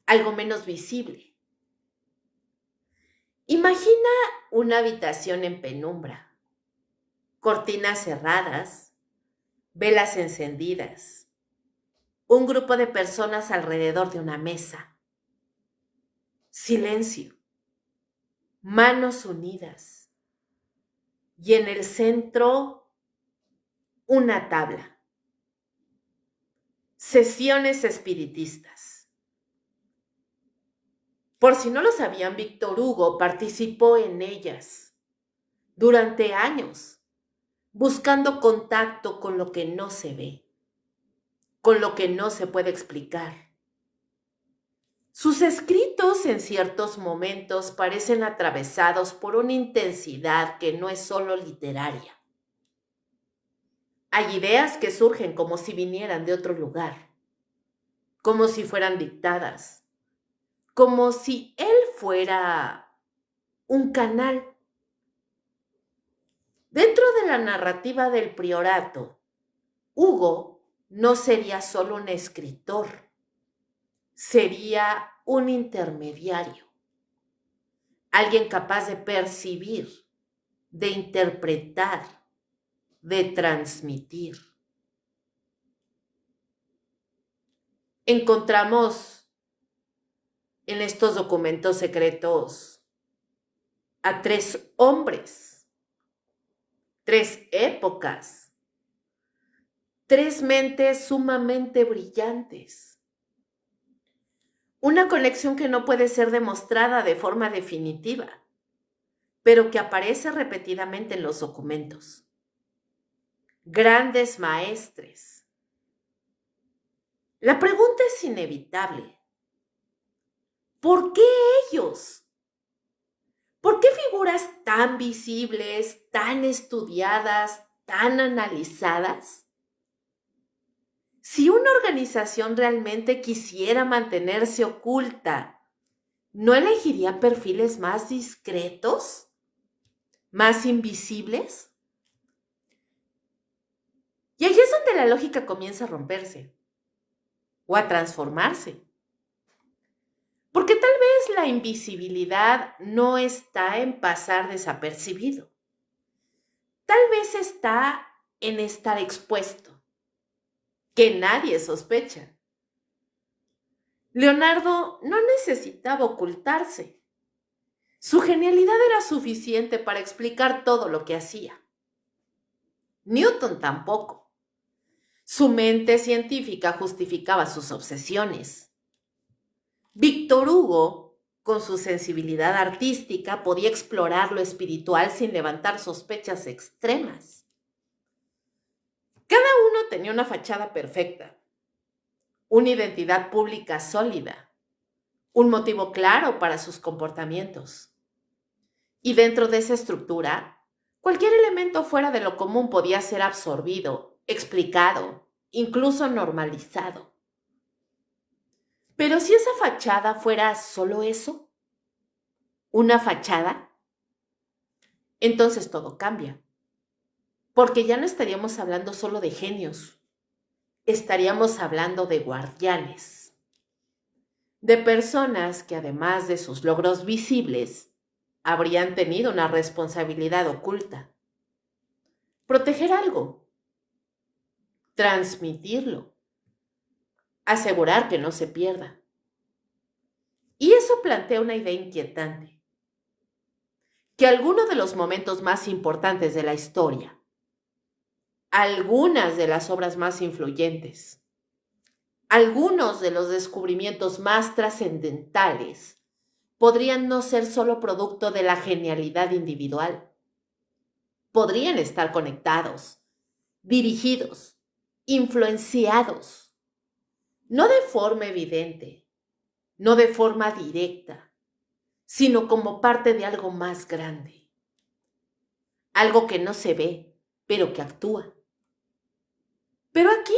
algo menos visible. Imagina una habitación en penumbra, cortinas cerradas, velas encendidas, un grupo de personas alrededor de una mesa. Silencio, manos unidas y en el centro una tabla. Sesiones espiritistas. Por si no lo sabían, Víctor Hugo participó en ellas durante años, buscando contacto con lo que no se ve, con lo que no se puede explicar. Sus escritos en ciertos momentos parecen atravesados por una intensidad que no es solo literaria. Hay ideas que surgen como si vinieran de otro lugar, como si fueran dictadas, como si él fuera un canal. Dentro de la narrativa del priorato, Hugo no sería solo un escritor, sería un intermediario, alguien capaz de percibir, de interpretar, de transmitir. Encontramos en estos documentos secretos a tres hombres, tres épocas, tres mentes sumamente brillantes. Una conexión que no puede ser demostrada de forma definitiva, pero que aparece repetidamente en los documentos. Grandes maestres. La pregunta es inevitable. ¿Por qué ellos? ¿Por qué figuras tan visibles, tan estudiadas, tan analizadas? Si una organización realmente quisiera mantenerse oculta, ¿no elegiría perfiles más discretos? ¿Más invisibles? Y ahí es donde la lógica comienza a romperse o a transformarse. Porque tal vez la invisibilidad no está en pasar desapercibido. Tal vez está en estar expuesto, que nadie sospecha. Leonardo no necesitaba ocultarse. Su genialidad era suficiente para explicar todo lo que hacía. Newton tampoco. Su mente científica justificaba sus obsesiones. Víctor Hugo, con su sensibilidad artística, podía explorar lo espiritual sin levantar sospechas extremas. Cada uno tenía una fachada perfecta, una identidad pública sólida, un motivo claro para sus comportamientos. Y dentro de esa estructura, cualquier elemento fuera de lo común podía ser absorbido, explicado, incluso normalizado. Pero si esa fachada fuera solo eso, una fachada, entonces todo cambia. Porque ya no estaríamos hablando solo de genios, estaríamos hablando de guardianes, de personas que además de sus logros visibles, habrían tenido una responsabilidad oculta. Proteger algo, transmitirlo, asegurar que no se pierda. Y eso plantea una idea inquietante, que algunos de los momentos más importantes de la historia, algunas de las obras más influyentes, algunos de los descubrimientos más trascendentales podrían no ser solo producto de la genialidad individual. Podrían estar conectados, dirigidos, influenciados, no de forma evidente, no de forma directa, sino como parte de algo más grande. Algo que no se ve, pero que actúa. Pero aquí,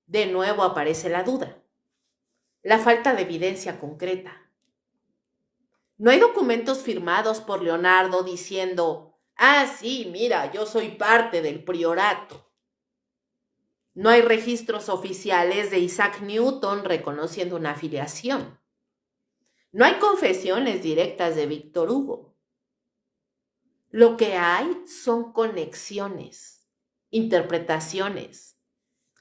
de nuevo aparece la duda, la falta de evidencia concreta. No hay documentos firmados por Leonardo diciendo, sí, mira, yo soy parte del priorato. No hay registros oficiales de Isaac Newton reconociendo una afiliación. No hay confesiones directas de Víctor Hugo. Lo que hay son conexiones, interpretaciones,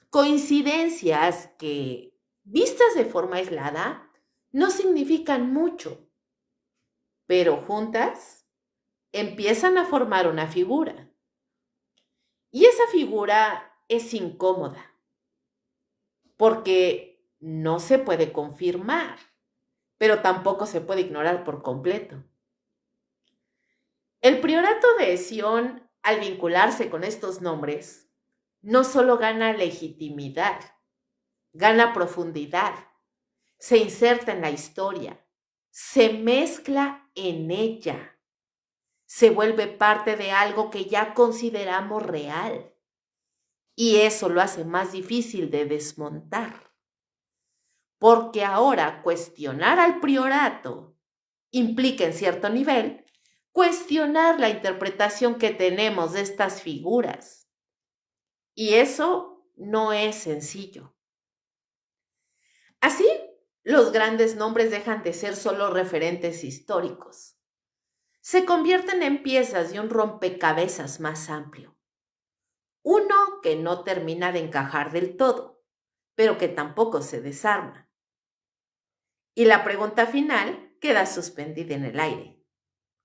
coincidencias que, vistas de forma aislada, no significan mucho, pero juntas empiezan a formar una figura. Y esa figura es incómoda, porque no se puede confirmar, pero tampoco se puede ignorar por completo. El priorato de Sion, al vincularse con estos nombres, no solo gana legitimidad, gana profundidad, se inserta en la historia, se mezcla en ella, se vuelve parte de algo que ya consideramos real. Y eso lo hace más difícil de desmontar. Porque ahora cuestionar al priorato implica en cierto nivel cuestionar la interpretación que tenemos de estas figuras. Y eso no es sencillo. Así, los grandes nombres dejan de ser solo referentes históricos. Se convierten en piezas de un rompecabezas más amplio. Uno que no termina de encajar del todo, pero que tampoco se desarma. Y la pregunta final queda suspendida en el aire,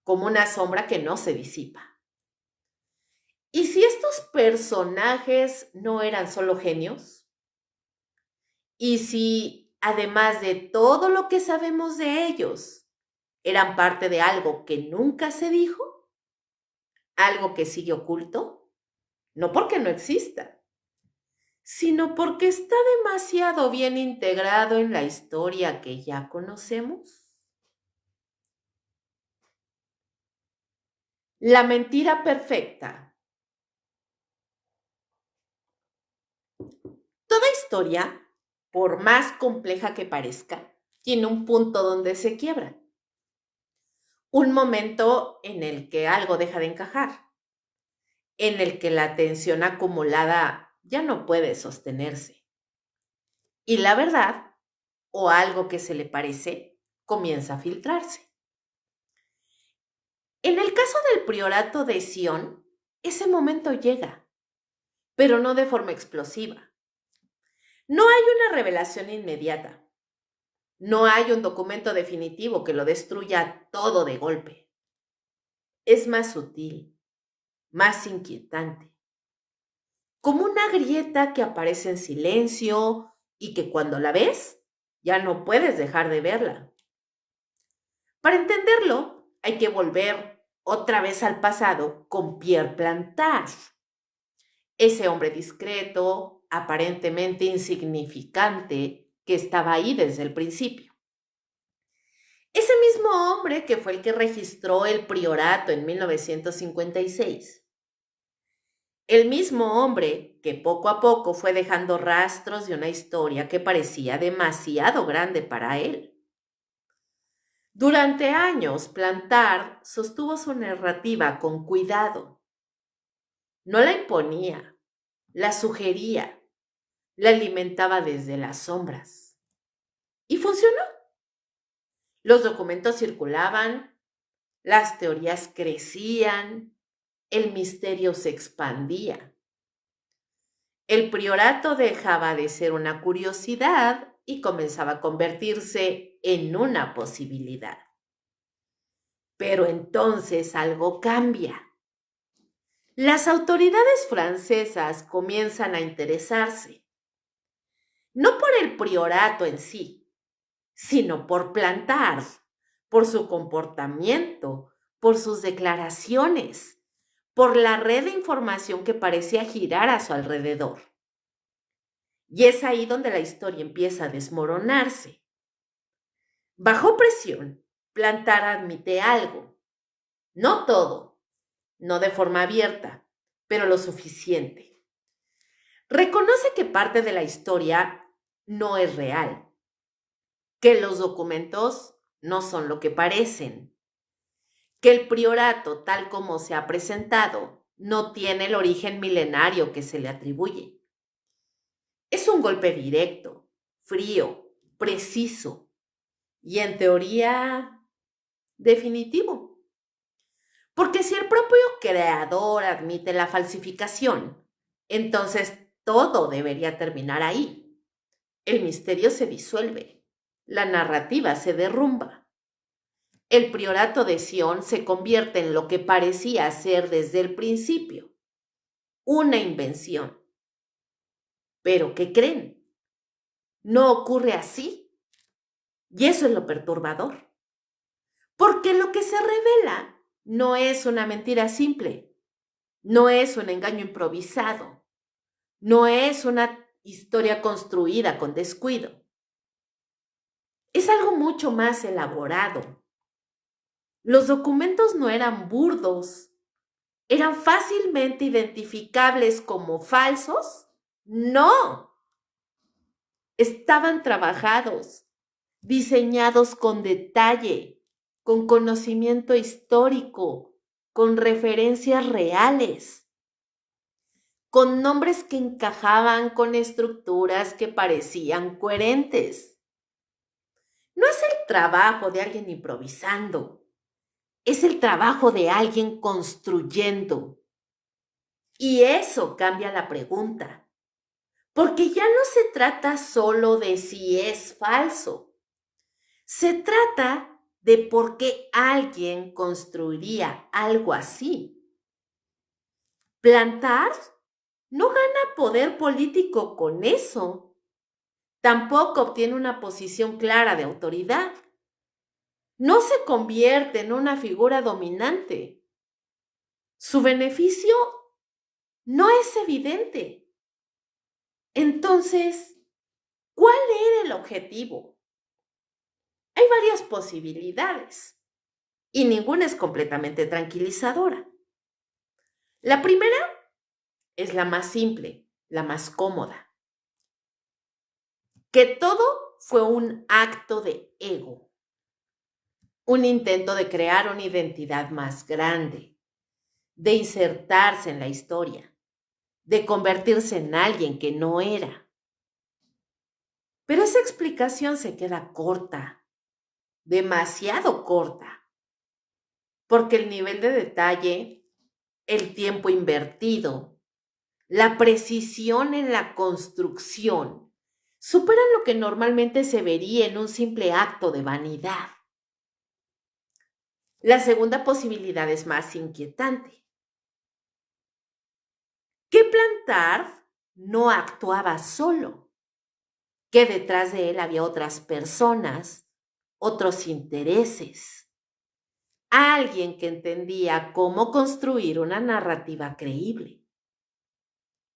como una sombra que no se disipa. ¿Y si estos personajes no eran solo genios? ¿Y si, además de todo lo que sabemos de ellos, eran parte de algo que nunca se dijo? algo que sigue oculto, no porque no exista, sino porque está demasiado bien integrado en la historia que ya conocemos. La mentira perfecta. Toda historia, por más compleja que parezca, tiene un punto donde se quiebra, un momento en el que algo deja de encajar, en el que la tensión acumulada ya no puede sostenerse. Y la verdad, o algo que se le parece, comienza a filtrarse. En el caso del priorato de Sion, ese momento llega, pero no de forma explosiva. No hay una revelación inmediata. No hay un documento definitivo que lo destruya todo de golpe. Es más sutil, más inquietante, como una grieta que aparece en silencio y que cuando la ves, ya no puedes dejar de verla. Para entenderlo, hay que volver otra vez al pasado con Pierre Plantard, ese hombre discreto, aparentemente insignificante, que estaba ahí desde el principio. Ese mismo hombre que fue el que registró el priorato en 1956. El mismo hombre que poco a poco fue dejando rastros de una historia que parecía demasiado grande para él. Durante años, Plantard sostuvo su narrativa con cuidado. No la imponía, la sugería, la alimentaba desde las sombras. Y funcionó. Los documentos circulaban, las teorías crecían, el misterio se expandía. El priorato dejaba de ser una curiosidad y comenzaba a convertirse en una posibilidad. Pero entonces algo cambia. Las autoridades francesas comienzan a interesarse, no por el priorato en sí, sino por Plantard, por su comportamiento, por sus declaraciones, por la red de información que parecía girar a su alrededor. Y es ahí donde la historia empieza a desmoronarse. Bajo presión, Plantard admite algo, no todo, no de forma abierta, pero lo suficiente. Reconoce que parte de la historia no es real, que los documentos no son lo que parecen, que el priorato tal como se ha presentado no tiene el origen milenario que se le atribuye. Es un golpe directo, frío, preciso y en teoría definitivo. Porque si el propio creador admite la falsificación, entonces todo debería terminar ahí. El misterio se disuelve, la narrativa se derrumba. El priorato de Sion se convierte en lo que parecía ser desde el principio, una invención. Pero ¿qué creen? No ocurre así. Y eso es lo perturbador. Porque lo que se revela no es una mentira simple, no es un engaño improvisado, no es una historia construida con descuido. Es algo mucho más elaborado. Los documentos no eran burdos, eran fácilmente identificables como falsos. No, estaban trabajados, diseñados con detalle, con conocimiento histórico, con referencias reales, con nombres que encajaban con estructuras que parecían coherentes. No es el trabajo de alguien improvisando, es el trabajo de alguien construyendo. Y eso cambia la pregunta, porque ya no se trata solo de si es falso, se trata de por qué alguien construiría algo así. Plantard no gana poder político con eso. Tampoco obtiene una posición clara de autoridad. No se convierte en una figura dominante. Su beneficio no es evidente. Entonces, ¿cuál era el objetivo? Hay varias posibilidades y ninguna es completamente tranquilizadora. La primera es la más simple, la más cómoda, que todo fue un acto de ego, un intento de crear una identidad más grande, de insertarse en la historia, de convertirse en alguien que no era. Pero esa explicación se queda corta, demasiado corta, porque el nivel de detalle, el tiempo invertido, la precisión en la construcción, superan lo que normalmente se vería en un simple acto de vanidad. La segunda posibilidad es más inquietante. Que Plantard no actuaba solo, que detrás de él había otras personas, otros intereses, alguien que entendía cómo construir una narrativa creíble,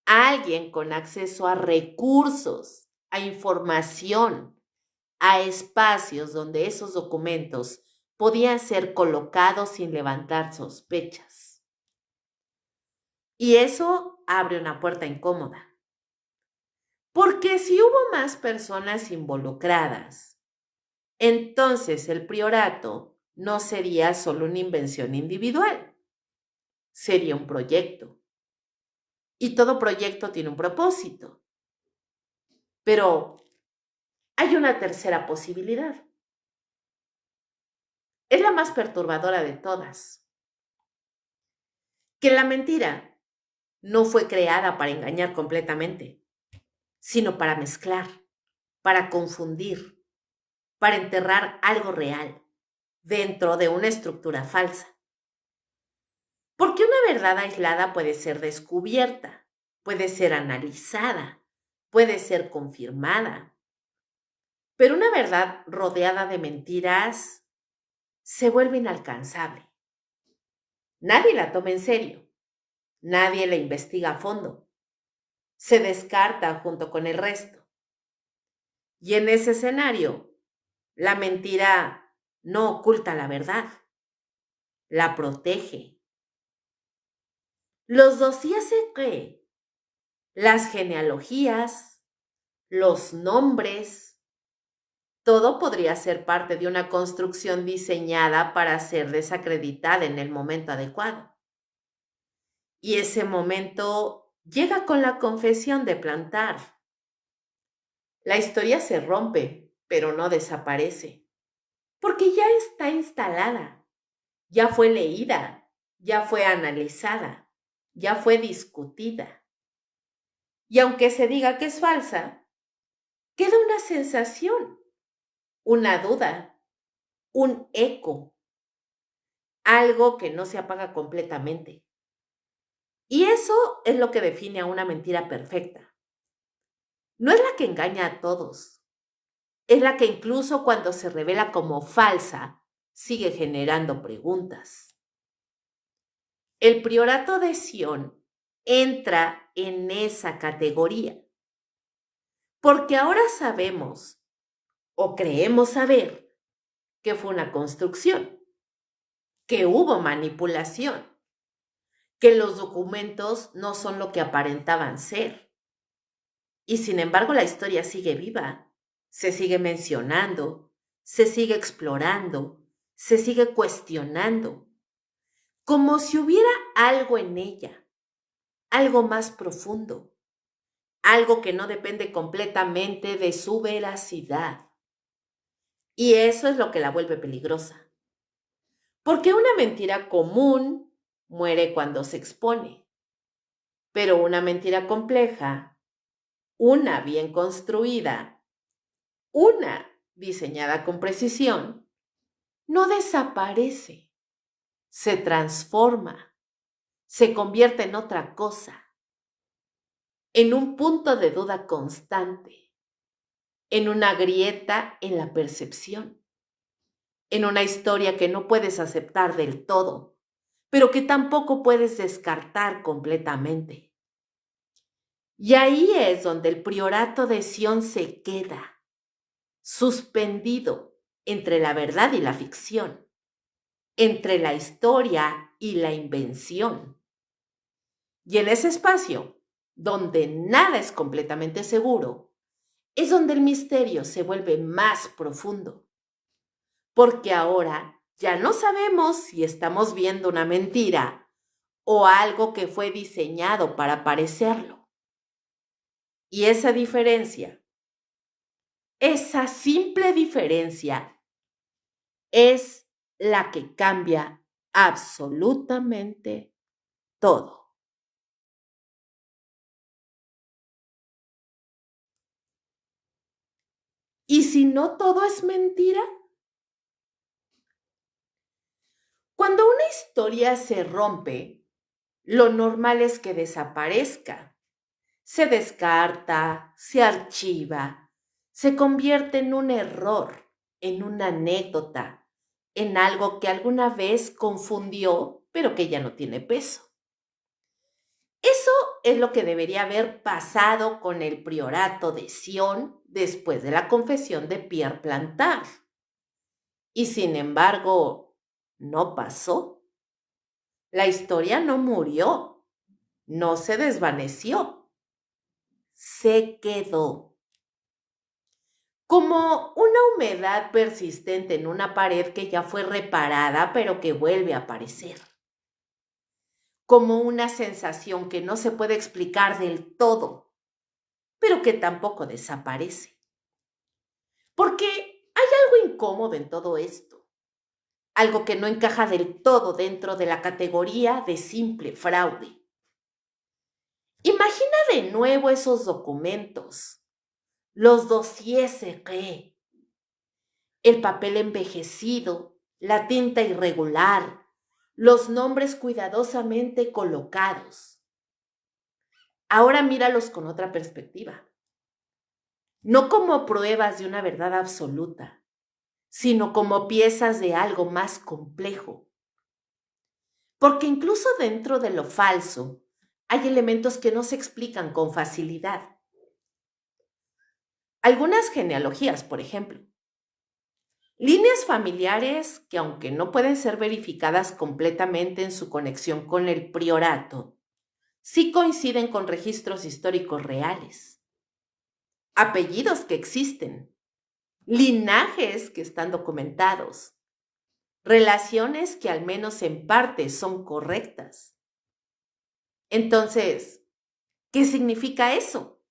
alguien con acceso a recursos, a información, a espacios donde esos documentos podían ser colocados sin levantar sospechas. Y eso abre una puerta incómoda. Porque si hubo más personas involucradas, entonces el priorato no sería solo una invención individual, sería un proyecto. Y todo proyecto tiene un propósito. Pero hay una tercera posibilidad. Es la más perturbadora de todas. Que la mentira no fue creada para engañar completamente, sino para mezclar, para confundir, para enterrar algo real dentro de una estructura falsa. Porque una verdad aislada puede ser descubierta, puede ser analizada, puede ser confirmada. Pero una verdad rodeada de mentiras se vuelve inalcanzable. Nadie la toma en serio, nadie la investiga a fondo, se descarta junto con el resto. Y en ese escenario, la mentira no oculta la verdad, la protege. Los dossiers secrets, las genealogías, los nombres, todo podría ser parte de una construcción diseñada para ser desacreditada en el momento adecuado. Y ese momento llega con la confesión de Plantard. La historia se rompe, pero no desaparece, porque ya está instalada, ya fue leída, ya fue analizada, ya fue discutida. Y aunque se diga que es falsa, queda una sensación, una duda, un eco, algo que no se apaga completamente. Y eso es lo que define a una mentira perfecta. No es la que engaña a todos, es la que incluso cuando se revela como falsa, sigue generando preguntas. El priorato de Sion entra en esa categoría, porque ahora sabemos, o creemos saber, que fue una construcción, que hubo manipulación, que los documentos no son lo que aparentaban ser. Y sin embargo la historia sigue viva, se sigue mencionando, se sigue explorando, se sigue cuestionando, como si hubiera algo en ella, algo más profundo, algo que no depende completamente de su veracidad. Y eso es lo que la vuelve peligrosa. Porque una mentira común muere cuando se expone, pero una mentira compleja, una bien construida, una diseñada con precisión, no desaparece, se transforma, se convierte en otra cosa, en un punto de duda constante, en una grieta en la percepción, en una historia que no puedes aceptar del todo, pero que tampoco puedes descartar completamente. Y ahí es donde el priorato de Sion se queda, suspendido entre la verdad y la ficción, entre la historia y la invención. Y en ese espacio, donde nada es completamente seguro, es donde el misterio se vuelve más profundo. Porque ahora ya no sabemos si estamos viendo una mentira o algo que fue diseñado para parecerlo. Y esa diferencia, esa simple diferencia, es la que cambia absolutamente todo. ¿Y si no todo es mentira? Cuando una historia se rompe, lo normal es que desaparezca. Se descarta, se archiva, se convierte en un error, en una anécdota, en algo que alguna vez confundió, pero que ya no tiene peso. Eso es lo que debería haber pasado con el priorato de Sion después de la confesión de Pierre Plantard. Y sin embargo, no pasó. La historia no murió, no se desvaneció, se quedó. Como una humedad persistente en una pared que ya fue reparada pero que vuelve a aparecer. Como una sensación que no se puede explicar del todo, pero que tampoco desaparece. Porque hay algo incómodo en todo esto, algo que no encaja del todo dentro de la categoría de simple fraude. Imagina de nuevo esos documentos, los dossiers secrets, el papel envejecido, la tinta irregular, los nombres cuidadosamente colocados. Ahora míralos con otra perspectiva. No como pruebas de una verdad absoluta, sino como piezas de algo más complejo. Porque incluso dentro de lo falso hay elementos que no se explican con facilidad. Algunas genealogías, por ejemplo. Líneas familiares que, aunque no pueden ser verificadas completamente en su conexión con el priorato, sí coinciden con registros históricos reales. Apellidos que existen, linajes que están documentados, relaciones que al menos en parte son correctas. Entonces, ¿qué significa eso?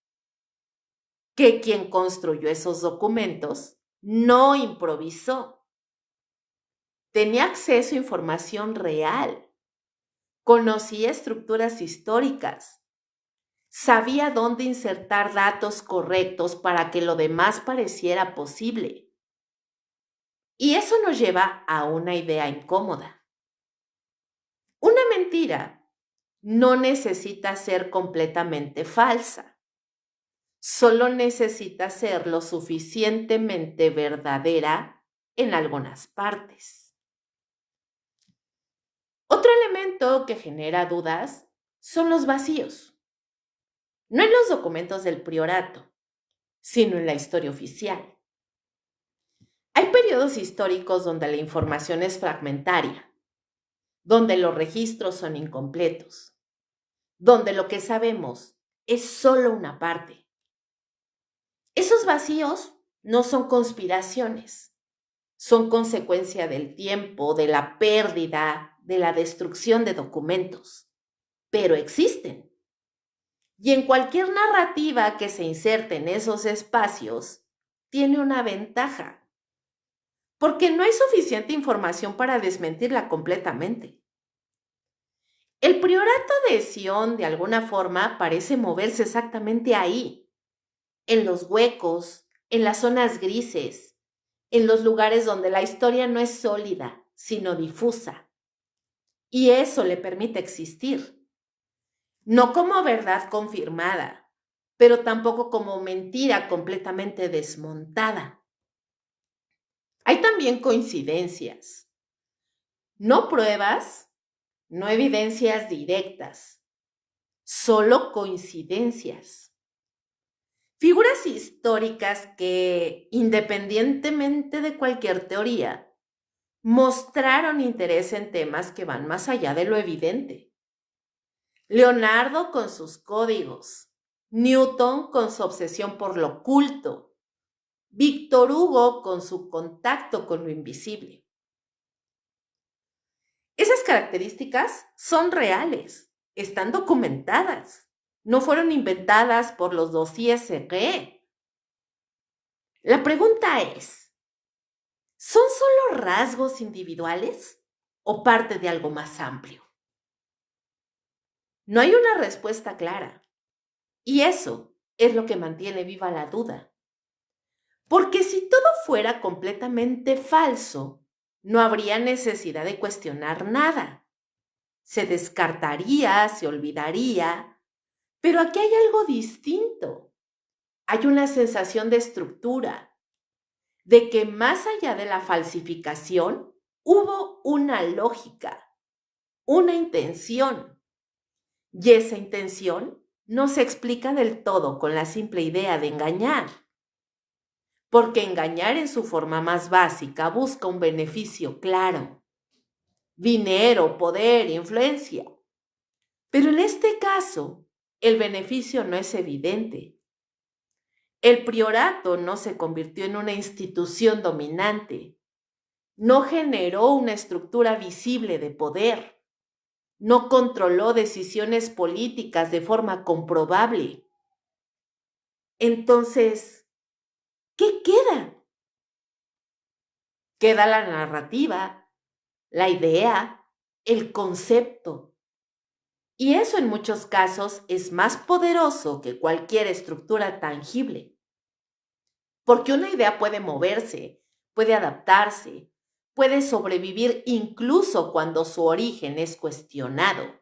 Que quien construyó esos documentos no improvisó. Tenía acceso a información real, conocía estructuras históricas, sabía dónde insertar datos correctos para que lo demás pareciera posible. Y eso nos lleva a una idea incómoda. Una mentira no necesita ser completamente falsa, solo necesita ser lo suficientemente verdadera en algunas partes. Otro elemento que genera dudas son los vacíos. No en los documentos del priorato, sino en la historia oficial. Hay periodos históricos donde la información es fragmentaria, donde los registros son incompletos, donde lo que sabemos es solo una parte. Esos vacíos no son conspiraciones, son consecuencia del tiempo, de la pérdida, de la destrucción de documentos, pero existen. Y en cualquier narrativa que se inserte en esos espacios, tiene una ventaja, porque no hay suficiente información para desmentirla completamente. El priorato de Sion, de alguna forma, parece moverse exactamente ahí, en los huecos, en las zonas grises, en los lugares donde la historia no es sólida, sino difusa. Y eso le permite existir. No como verdad confirmada, pero tampoco como mentira completamente desmontada. Hay también coincidencias, no pruebas, no evidencias directas, solo coincidencias. Figuras históricas que, independientemente de cualquier teoría, mostraron interés en temas que van más allá de lo evidente. Leonardo con sus códigos, Newton con su obsesión por lo oculto, Víctor Hugo con su contacto con lo invisible. Esas características son reales, están documentadas, no fueron inventadas por los dossiers secrets. La pregunta es, ¿son solo rasgos individuales o parte de algo más amplio? No hay una respuesta clara, y eso es lo que mantiene viva la duda. Porque si todo fuera completamente falso, no habría necesidad de cuestionar nada. Se descartaría, se olvidaría, pero aquí hay algo distinto. Hay una sensación de estructura, de que más allá de la falsificación, hubo una lógica, una intención. Y esa intención no se explica del todo con la simple idea de engañar. Porque engañar en su forma más básica busca un beneficio claro. Dinero, poder, influencia. Pero en este caso, el beneficio no es evidente. El priorato no se convirtió en una institución dominante. No generó una estructura visible de poder. No controló decisiones políticas de forma comprobable. Entonces, ¿qué queda? Queda la narrativa, la idea, el concepto. Y eso en muchos casos es más poderoso que cualquier estructura tangible. Porque una idea puede moverse, puede adaptarse, puede sobrevivir incluso cuando su origen es cuestionado.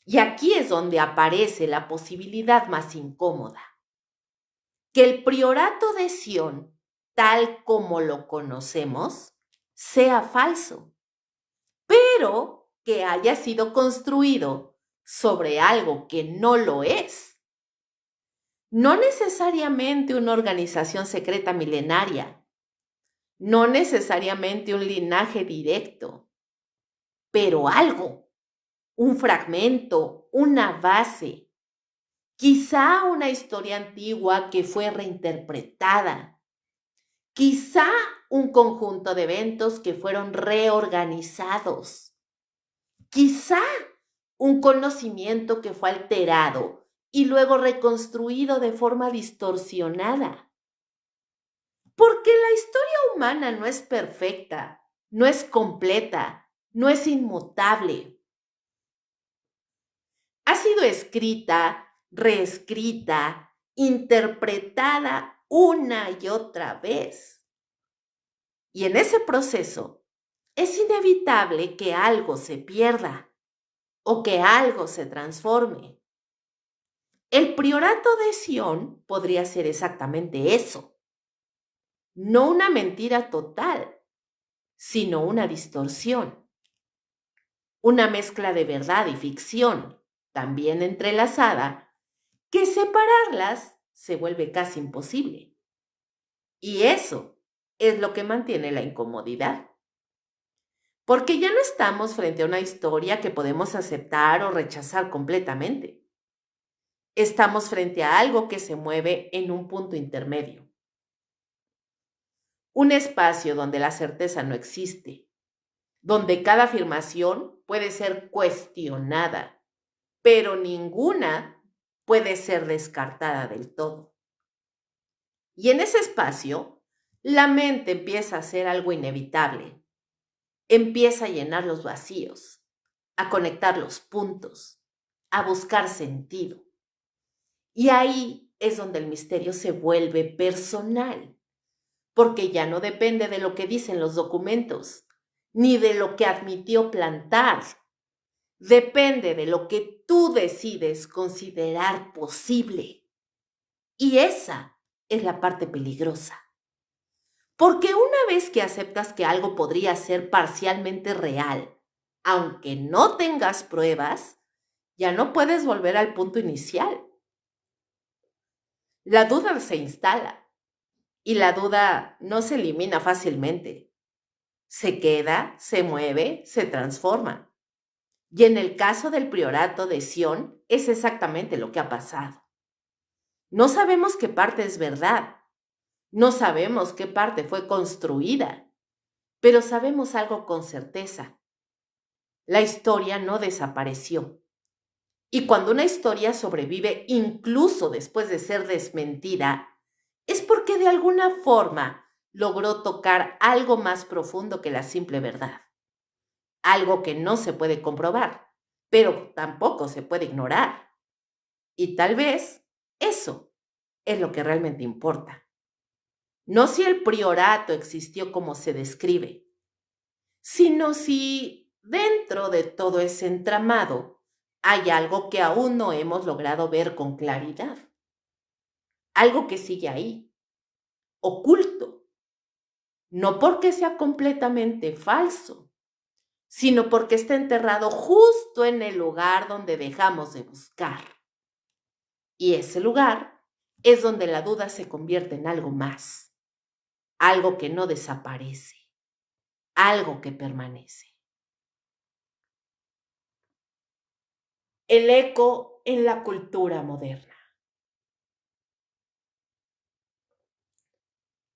Y aquí es donde aparece la posibilidad más incómoda. Que el priorato de Sion, tal como lo conocemos, sea falso, pero que haya sido construido sobre algo que no lo es. No necesariamente una organización secreta milenaria, no necesariamente un linaje directo, pero algo, un fragmento, una base, quizá una historia antigua que fue reinterpretada, quizá un conjunto de eventos que fueron reorganizados, quizá un conocimiento que fue alterado y luego reconstruido de forma distorsionada. Porque la historia humana no es perfecta, no es completa, no es inmutable. Ha sido escrita, reescrita, interpretada una y otra vez. Y en ese proceso es inevitable que algo se pierda o que algo se transforme. El priorato de Sion podría ser exactamente eso. No una mentira total, sino una distorsión. Una mezcla de verdad y ficción, también entrelazada, que separarlas se vuelve casi imposible. Y eso es lo que mantiene la incomodidad. Porque ya no estamos frente a una historia que podemos aceptar o rechazar completamente. Estamos frente a algo que se mueve en un punto intermedio. Un espacio donde la certeza no existe, donde cada afirmación puede ser cuestionada, pero ninguna puede ser descartada del todo. Y en ese espacio, la mente empieza a hacer algo inevitable. Empieza a llenar los vacíos, a conectar los puntos, a buscar sentido. Y ahí es donde el misterio se vuelve personal, porque ya no depende de lo que dicen los documentos, ni de lo que admitió Plantar. Depende de lo que tú decides considerar posible. Y esa es la parte peligrosa. Porque una vez que aceptas que algo podría ser parcialmente real, aunque no tengas pruebas, ya no puedes volver al punto inicial. La duda se instala y la duda no se elimina fácilmente. Se queda, se mueve, se transforma. Y en el caso del priorato de Sion es exactamente lo que ha pasado. No sabemos qué parte es verdad, no sabemos qué parte fue construida, pero sabemos algo con certeza. La historia no desapareció. Y cuando una historia sobrevive incluso después de ser desmentida, es porque de alguna forma logró tocar algo más profundo que la simple verdad. Algo que no se puede comprobar, pero tampoco se puede ignorar. Y tal vez eso es lo que realmente importa. No si el priorato existió como se describe, sino si dentro de todo ese entramado hay algo que aún no hemos logrado ver con claridad. Algo que sigue ahí, oculto, no porque sea completamente falso, sino porque está enterrado justo en el lugar donde dejamos de buscar. Y ese lugar es donde la duda se convierte en algo más, algo que no desaparece, algo que permanece. El eco en la cultura moderna.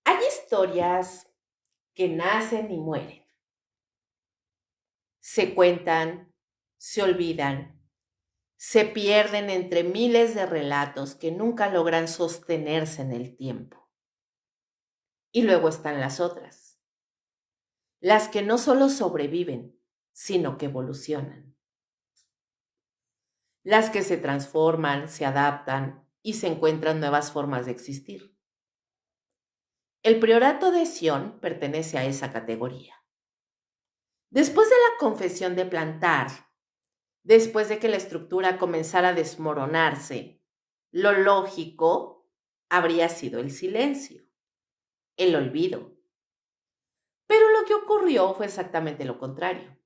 Hay historias que nacen y mueren. Se cuentan, se olvidan, se pierden entre miles de relatos que nunca logran sostenerse en el tiempo. Y luego están las otras, las que no solo sobreviven, sino que evolucionan. Las que se transforman, se adaptan y se encuentran nuevas formas de existir. El priorato de Sion pertenece a esa categoría. Después de la confesión de Plantar, después de que la estructura comenzara a desmoronarse, lo lógico habría sido el silencio, el olvido. Pero lo que ocurrió fue exactamente lo contrario.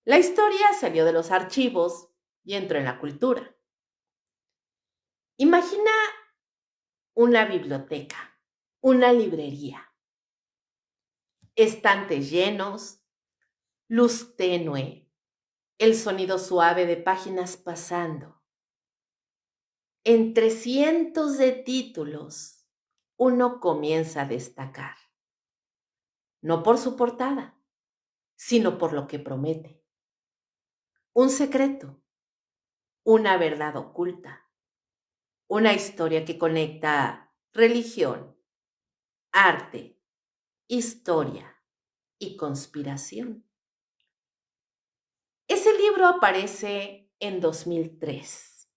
La historia salió de los archivos y entró en la cultura. Imagina una biblioteca, una librería, estantes llenos, luz tenue, el sonido suave de páginas pasando. Entre cientos de títulos, uno comienza a destacar, no por su portada, sino por lo que promete. Un secreto, una verdad oculta, una historia que conecta religión, arte, historia y conspiración. Ese libro aparece en 2003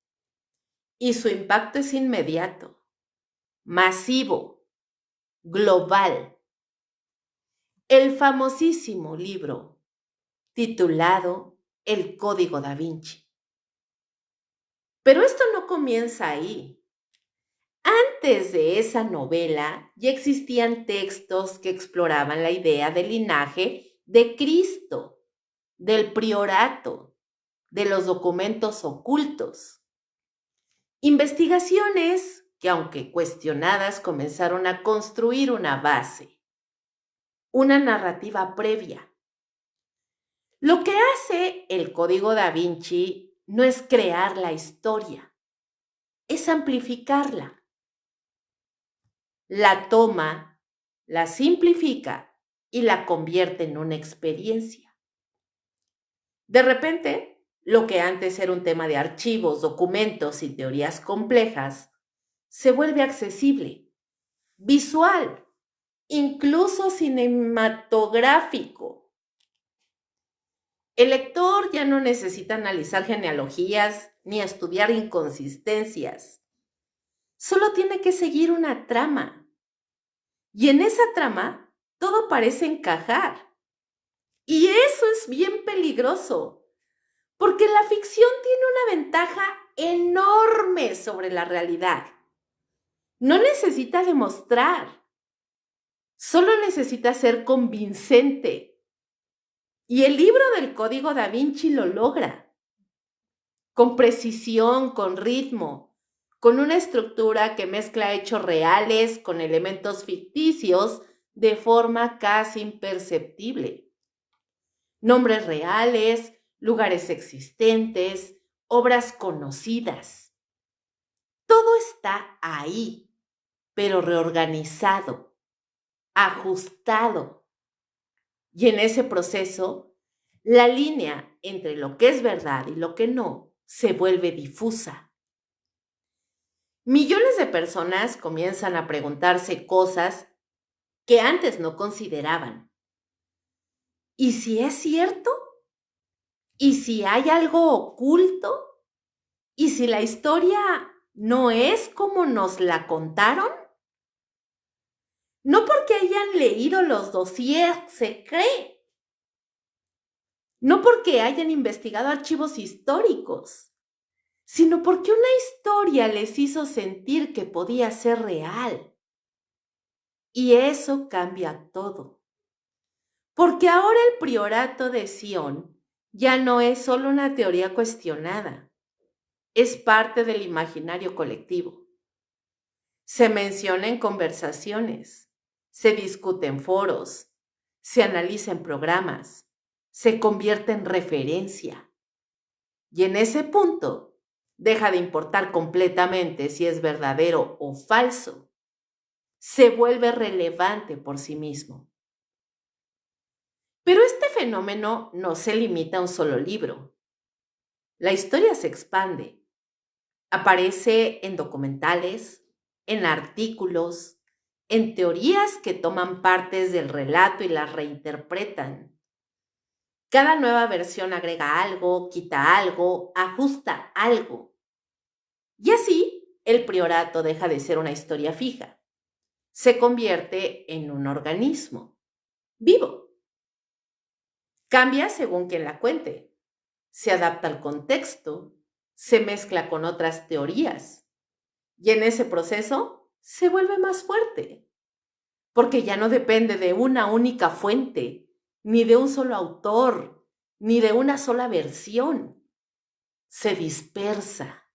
y su impacto es inmediato, masivo, global. El famosísimo libro titulado El Código Da Vinci. Pero esto no comienza ahí. Antes de esa novela ya existían textos que exploraban la idea del linaje de Cristo, del priorato, de los documentos ocultos. Investigaciones que, aunque cuestionadas, comenzaron a construir una base, una narrativa previa. Lo que hace el Código Da Vinci no es crear la historia, es amplificarla. La toma, la simplifica y la convierte en una experiencia. De repente, lo que antes era un tema de archivos, documentos y teorías complejas, se vuelve accesible, visual, incluso cinematográfico. El lector ya no necesita analizar genealogías ni estudiar inconsistencias. Solo tiene que seguir una trama. Y en esa trama todo parece encajar. Y eso es bien peligroso, porque la ficción tiene una ventaja enorme sobre la realidad. No necesita demostrar, solo necesita ser convincente. Y el libro del Código Da Vinci lo logra, con precisión, con ritmo, con una estructura que mezcla hechos reales con elementos ficticios de forma casi imperceptible. Nombres reales, lugares existentes, obras conocidas. Todo está ahí, pero reorganizado, ajustado. Y en ese proceso, la línea entre lo que es verdad y lo que no se vuelve difusa. Millones de personas comienzan a preguntarse cosas que antes no consideraban. ¿Y si es cierto? ¿Y si hay algo oculto? ¿Y si la historia no es como nos la contaron? No porque hayan leído los dossiers se cree. No porque hayan investigado archivos históricos, sino porque una historia les hizo sentir que podía ser real. Y eso cambia todo. Porque ahora el priorato de Sion ya no es solo una teoría cuestionada, es parte del imaginario colectivo. Se menciona en conversaciones, se discute en foros, se analiza en programas, se convierte en referencia. Y en ese punto, deja de importar completamente si es verdadero o falso. Se vuelve relevante por sí mismo. Pero este fenómeno no se limita a un solo libro. La historia se expande. Aparece en documentales, en artículos, en teorías que toman partes del relato y las reinterpretan. Cada nueva versión agrega algo, quita algo, ajusta algo. Y así, el priorato deja de ser una historia fija. Se convierte en un organismo vivo. Cambia según quien la cuente. Se adapta al contexto, se mezcla con otras teorías. Y en ese proceso se vuelve más fuerte, porque ya no depende de una única fuente, ni de un solo autor, ni de una sola versión. Se dispersa.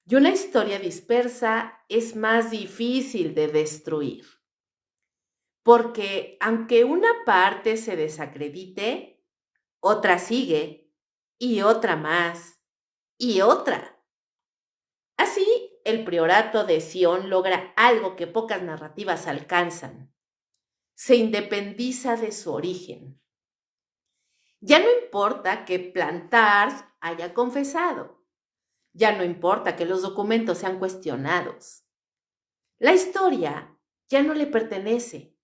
Y una historia dispersa es más difícil de destruir, porque aunque una parte se desacredite, otra sigue, y otra más, y otra. Así, el priorato de Sion logra algo que pocas narrativas alcanzan. Se independiza de su origen. Ya no importa que Plantard haya confesado. Ya no importa que los documentos sean cuestionados. La historia ya no le pertenece.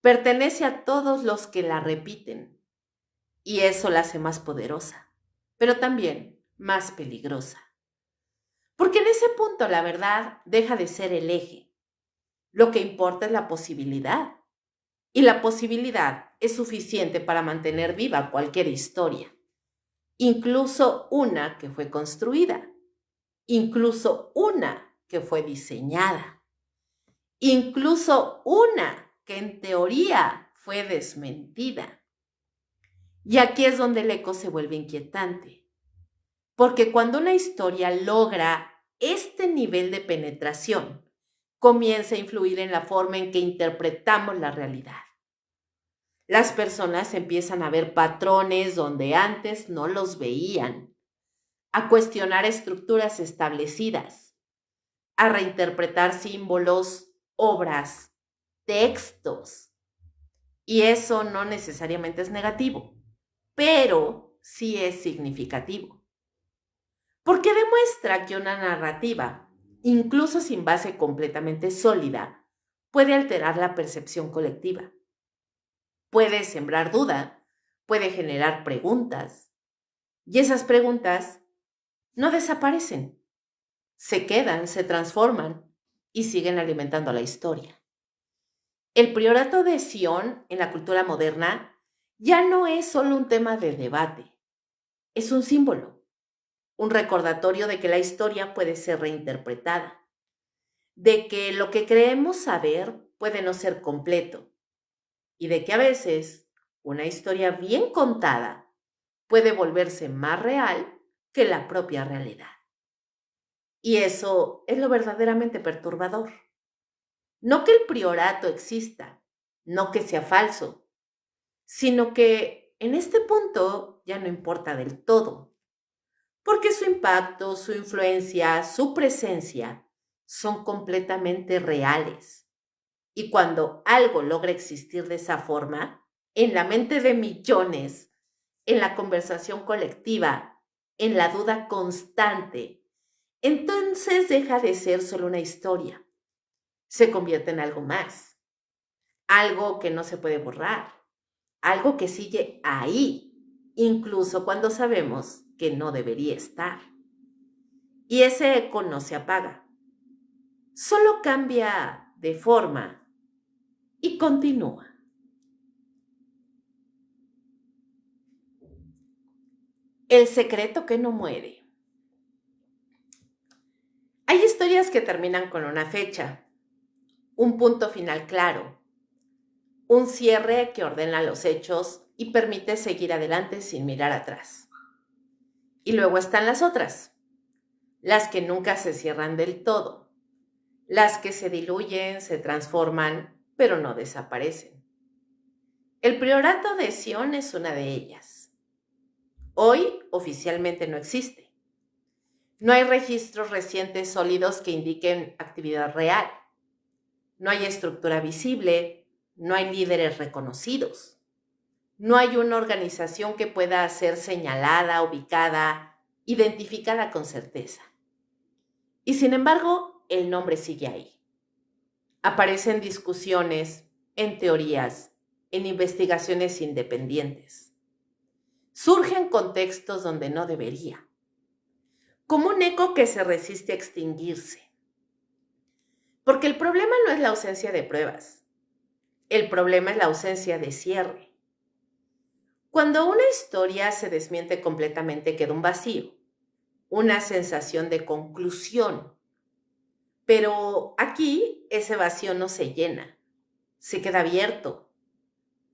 Pertenece a todos los que la repiten. Y eso la hace más poderosa, pero también más peligrosa. Porque en ese punto la verdad deja de ser el eje. Lo que importa es la posibilidad. Y la posibilidad es suficiente para mantener viva cualquier historia, incluso una que fue construida, incluso una que fue diseñada, incluso una que en teoría fue desmentida. Y aquí es donde el eco se vuelve inquietante, porque cuando una historia logra este nivel de penetración, comienza a influir en la forma en que interpretamos la realidad. Las personas empiezan a ver patrones donde antes no los veían, a cuestionar estructuras establecidas, a reinterpretar símbolos, obras, textos. Y eso no necesariamente es negativo, pero sí es significativo. Porque demuestra que una narrativa, incluso sin base completamente sólida, puede alterar la percepción colectiva. Puede sembrar duda, puede generar preguntas. Y esas preguntas no desaparecen, se quedan, se transforman y siguen alimentando la historia. El priorato de Sion en la cultura moderna ya no es solo un tema de debate, es un símbolo, un recordatorio de que la historia puede ser reinterpretada, de que lo que creemos saber puede no ser completo y de que a veces una historia bien contada puede volverse más real que la propia realidad. Y eso es lo verdaderamente perturbador. No que el priorato exista, no que sea falso, sino que en este punto ya no importa del todo, porque su impacto, su influencia, su presencia son completamente reales. Y cuando algo logra existir de esa forma, en la mente de millones, en la conversación colectiva, en la duda constante, entonces deja de ser solo una historia, se convierte en algo más, algo que no se puede borrar, algo que sigue ahí, incluso cuando sabemos que no debería estar. Y ese eco no se apaga, solo cambia de forma y continúa. El secreto que no muere. Hay historias que terminan con una fecha, un punto final claro, un cierre que ordena los hechos y permite seguir adelante sin mirar atrás. Y luego están las otras, las que nunca se cierran del todo, las que se diluyen, se transforman, pero no desaparecen. El Priorato de Sion es una de ellas. Hoy oficialmente no existe. No hay registros recientes sólidos que indiquen actividad real. No hay estructura visible, no hay líderes reconocidos. No hay una organización que pueda ser señalada, ubicada, identificada con certeza. Y sin embargo, el nombre sigue ahí. Aparece en discusiones, en teorías, en investigaciones independientes. Surge en contextos donde no debería, como un eco que se resiste a extinguirse. Porque el problema no es la ausencia de pruebas, el problema es la ausencia de cierre. Cuando una historia se desmiente completamente queda un vacío, una sensación de conclusión. Pero aquí ese vacío no se llena, se queda abierto.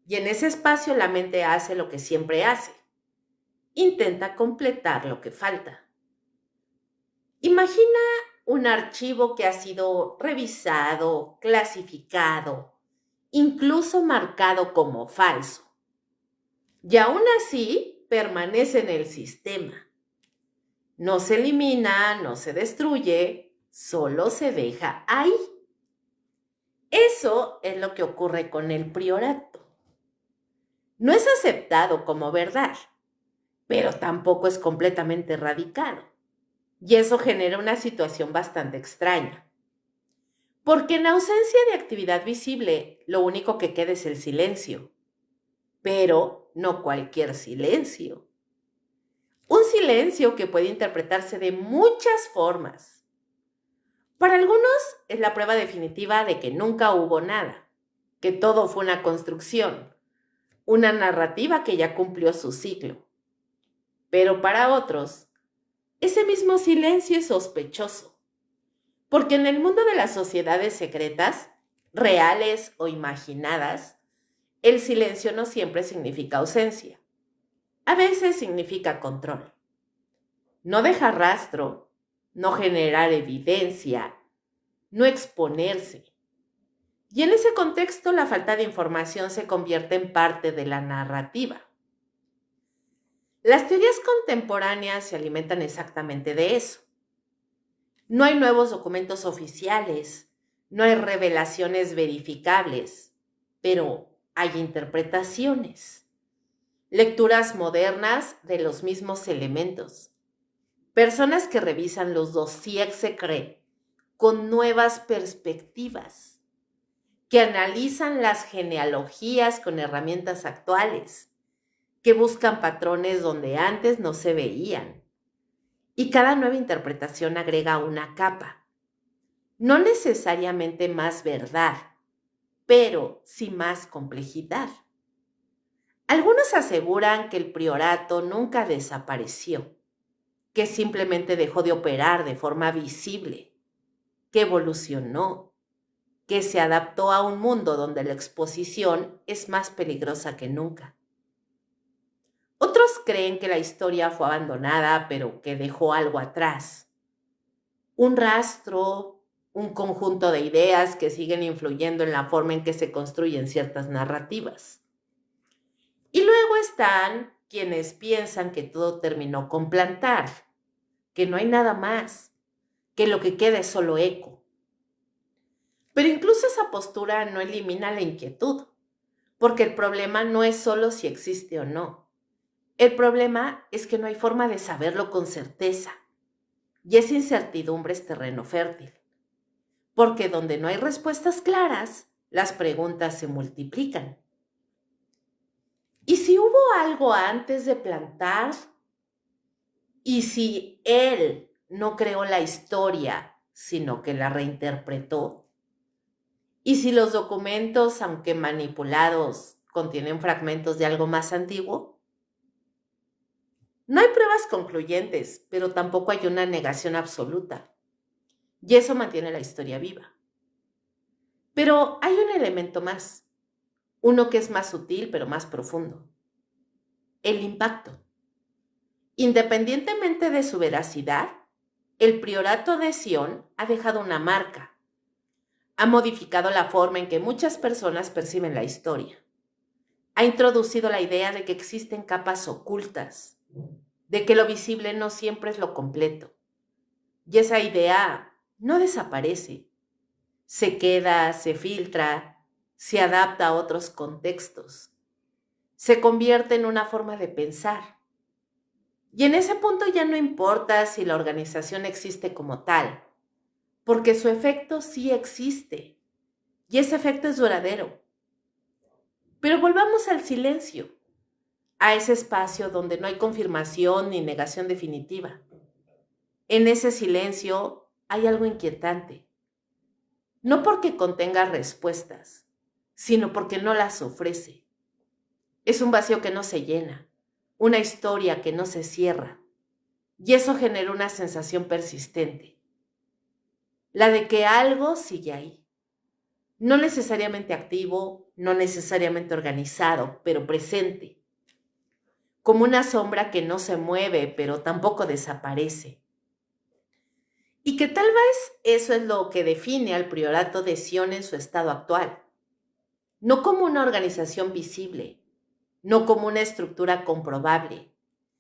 Y en ese espacio la mente hace lo que siempre hace. Intenta completar lo que falta. Imagina un archivo que ha sido revisado, clasificado, incluso marcado como falso. Y aún así permanece en el sistema. No se elimina, no se destruye, solo se deja ahí. Eso es lo que ocurre con el priorato. No es aceptado como verdad, pero tampoco es completamente erradicado. Y eso genera una situación bastante extraña. Porque en ausencia de actividad visible, lo único que queda es el silencio. Pero no cualquier silencio. Un silencio que puede interpretarse de muchas formas. Para algunos es la prueba definitiva de que nunca hubo nada, que todo fue una construcción, una narrativa que ya cumplió su ciclo. Pero para otros, ese mismo silencio es sospechoso, porque en el mundo de las sociedades secretas, reales o imaginadas, el silencio no siempre significa ausencia. A veces significa control. No dejar rastro, no generar evidencia, no exponerse. Y en ese contexto la falta de información se convierte en parte de la narrativa. Las teorías contemporáneas se alimentan exactamente de eso. No hay nuevos documentos oficiales, no hay revelaciones verificables, pero hay interpretaciones, lecturas modernas de los mismos elementos, personas que revisan los dossiers secretos con nuevas perspectivas, que analizan las genealogías con herramientas actuales, que buscan patrones donde antes no se veían. Y cada nueva interpretación agrega una capa. No necesariamente más verdad, pero sí más complejidad. Algunos aseguran que el priorato nunca desapareció, que simplemente dejó de operar de forma visible, que evolucionó, que se adaptó a un mundo donde la exposición es más peligrosa que nunca. creen que la historia fue abandonada, pero que dejó algo atrás. Un rastro, un conjunto de ideas que siguen influyendo en la forma en que se construyen ciertas narrativas. Y luego están quienes piensan que todo terminó con Plantar, que no hay nada más, que lo que queda es solo eco. Pero incluso esa postura no elimina la inquietud, porque el problema no es solo si existe o no. El problema es que no hay forma de saberlo con certeza, y esa incertidumbre es terreno fértil, porque donde no hay respuestas claras, las preguntas se multiplican. ¿Y si hubo algo antes de Plantar? ¿Y si él no creó la historia, sino que la reinterpretó? ¿Y si los documentos, aunque manipulados, contienen fragmentos de algo más antiguo? No hay pruebas concluyentes, pero tampoco hay una negación absoluta. Y eso mantiene la historia viva. Pero hay un elemento más, uno que es más sutil pero más profundo: el impacto. Independientemente de su veracidad, el priorato de Sion ha dejado una marca. Ha modificado la forma en que muchas personas perciben la historia. Ha introducido la idea de que existen capas ocultas, de que lo visible no siempre es lo completo. Y esa idea no desaparece. Se queda, se filtra, se adapta a otros contextos. Se convierte en una forma de pensar. Y en ese punto ya no importa si la organización existe como tal, porque su efecto sí existe, y ese efecto es duradero. Pero volvamos al silencio, a ese espacio donde no hay confirmación ni negación definitiva. En ese silencio hay algo inquietante, no porque contenga respuestas, sino porque no las ofrece. Es un vacío que no se llena, una historia que no se cierra, y eso genera una sensación persistente, la de que algo sigue ahí. No necesariamente activo, no necesariamente organizado, pero presente. Como una sombra que no se mueve, pero tampoco desaparece. Y que tal vez eso es lo que define al priorato de Sion en su estado actual. No como una organización visible, no como una estructura comprobable,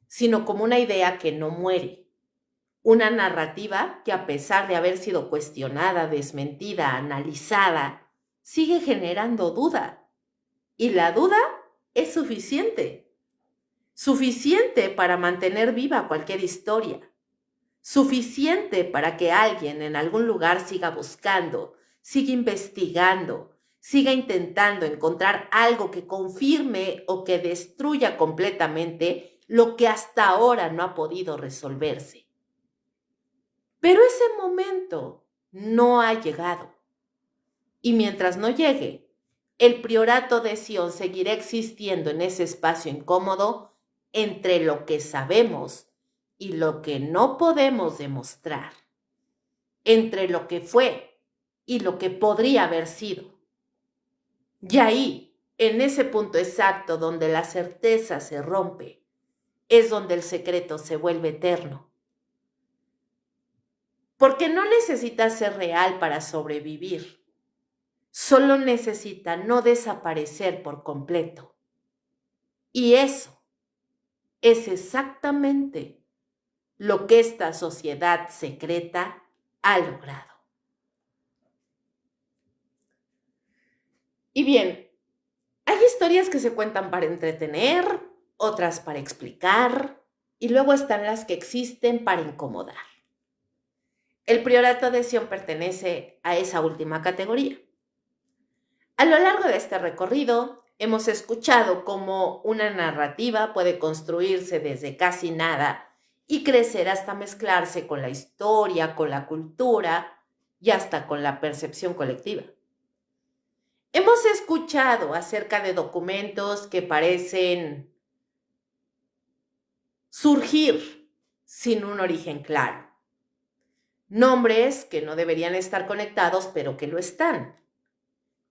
sino como una idea que no muere. Una narrativa que, a pesar de haber sido cuestionada, desmentida, analizada, sigue generando duda. Y la duda es suficiente. Suficiente para mantener viva cualquier historia. Suficiente para que alguien en algún lugar siga buscando, siga investigando, siga intentando encontrar algo que confirme o que destruya completamente lo que hasta ahora no ha podido resolverse. Pero ese momento no ha llegado. Y mientras no llegue, el priorato de Sion seguirá existiendo en ese espacio incómodo entre lo que sabemos y lo que no podemos demostrar, entre lo que fue y lo que podría haber sido. Y ahí, en ese punto exacto donde la certeza se rompe, es donde el secreto se vuelve eterno. Porque no necesita ser real para sobrevivir. Solo necesita no desaparecer por completo. Y eso es exactamente lo que esta sociedad secreta ha logrado. Y bien, hay historias que se cuentan para entretener, otras para explicar, y luego están las que existen para incomodar. El priorato de Sion pertenece a esa última categoría. A lo largo de este recorrido, hemos escuchado cómo una narrativa puede construirse desde casi nada y crecer hasta mezclarse con la historia, con la cultura y hasta con la percepción colectiva. Hemos escuchado acerca de documentos que parecen surgir sin un origen claro. Nombres que no deberían estar conectados, pero que lo están.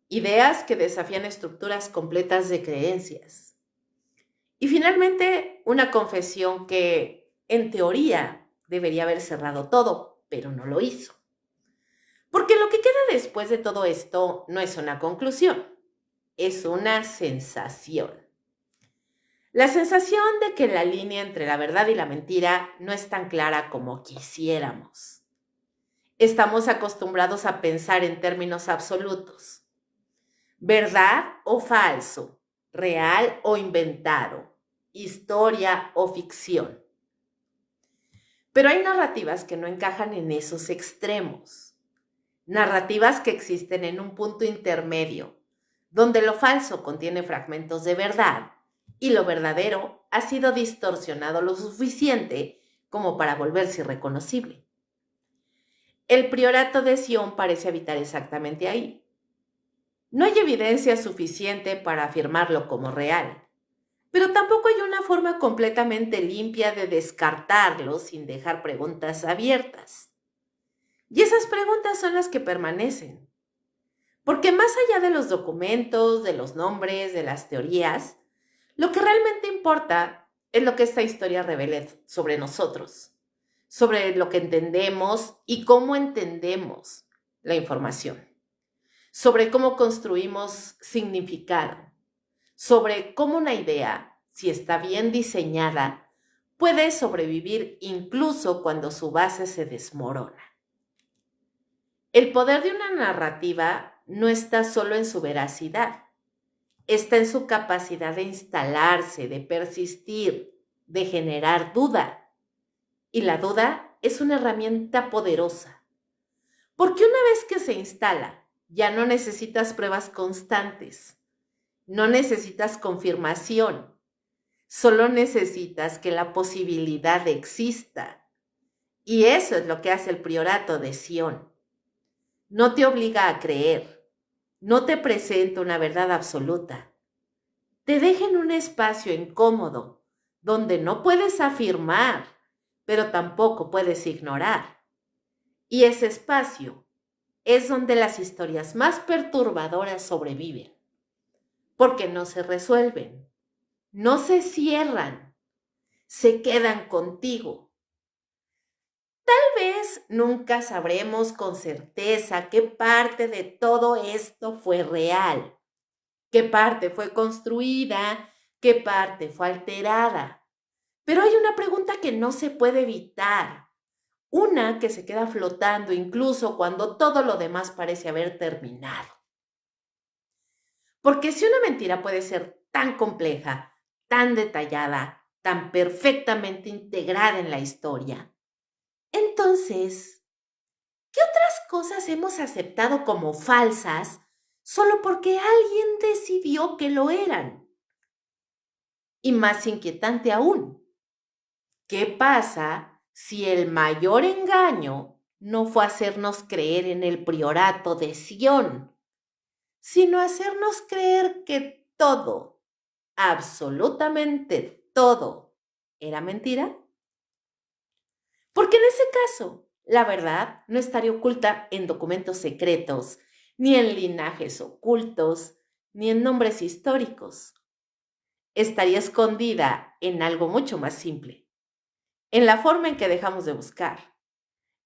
Ideas que desafían estructuras completas de creencias. Y finalmente, una confesión que, en teoría, debería haber cerrado todo, pero no lo hizo. Porque lo que queda después de todo esto no es una conclusión, es una sensación. La sensación de que la línea entre la verdad y la mentira no es tan clara como quisiéramos. Estamos acostumbrados a pensar en términos absolutos. ¿Verdad o falso? ¿Real o inventado? ¿Historia o ficción? Pero hay narrativas que no encajan en esos extremos. Narrativas que existen en un punto intermedio, donde lo falso contiene fragmentos de verdad y lo verdadero ha sido distorsionado lo suficiente como para volverse irreconocible. El priorato de Sion parece habitar exactamente ahí. No hay evidencia suficiente para afirmarlo como real, pero tampoco hay una forma completamente limpia de descartarlo sin dejar preguntas abiertas. Y esas preguntas son las que permanecen. Porque más allá de los documentos, de los nombres, de las teorías, lo que realmente importa es lo que esta historia revela sobre nosotros, sobre lo que entendemos y cómo entendemos la información, sobre cómo construimos significado, sobre cómo una idea, si está bien diseñada, puede sobrevivir incluso cuando su base se desmorona. El poder de una narrativa no está solo en su veracidad, está en su capacidad de instalarse, de persistir, de generar duda. Y la duda es una herramienta poderosa, porque una vez que se instala, ya no necesitas pruebas constantes, no necesitas confirmación, solo necesitas que la posibilidad exista. Y eso es lo que hace el priorato de Sion. No te obliga a creer, no te presenta una verdad absoluta. Te deja en un espacio incómodo, donde no puedes afirmar, pero tampoco puedes ignorar. Y ese espacio es donde las historias más perturbadoras sobreviven, porque no se resuelven, no se cierran, se quedan contigo. Tal vez nunca sabremos con certeza qué parte de todo esto fue real, qué parte fue construida, qué parte fue alterada. Pero hay una pregunta que no se puede evitar, una que se queda flotando incluso cuando todo lo demás parece haber terminado. Porque si una mentira puede ser tan compleja, tan detallada, tan perfectamente integrada en la historia, entonces, ¿qué otras cosas hemos aceptado como falsas solo porque alguien decidió que lo eran? Y más inquietante aún, ¿qué pasa si el mayor engaño no fue hacernos creer en el priorato de Sion, sino hacernos creer que todo, absolutamente todo, era mentira? Porque en ese caso, la verdad no estaría oculta en documentos secretos, ni en linajes ocultos, ni en nombres históricos. Estaría escondida en algo mucho más simple, en la forma en que dejamos de buscar,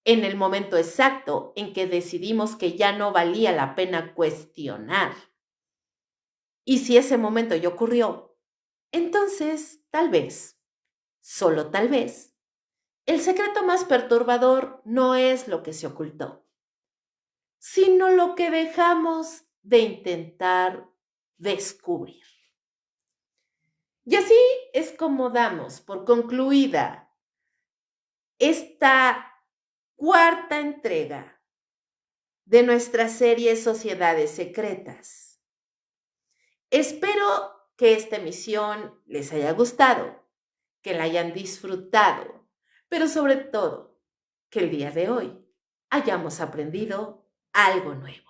en el momento exacto en que decidimos que ya no valía la pena cuestionar. Y si ese momento ya ocurrió, entonces tal vez, solo tal vez, el secreto más perturbador no es lo que se ocultó, sino lo que dejamos de intentar descubrir. Y así es como damos por concluida esta cuarta entrega de nuestra serie Sociedades Secretas. Espero que esta emisión les haya gustado, que la hayan disfrutado, pero sobre todo que el día de hoy hayamos aprendido algo nuevo.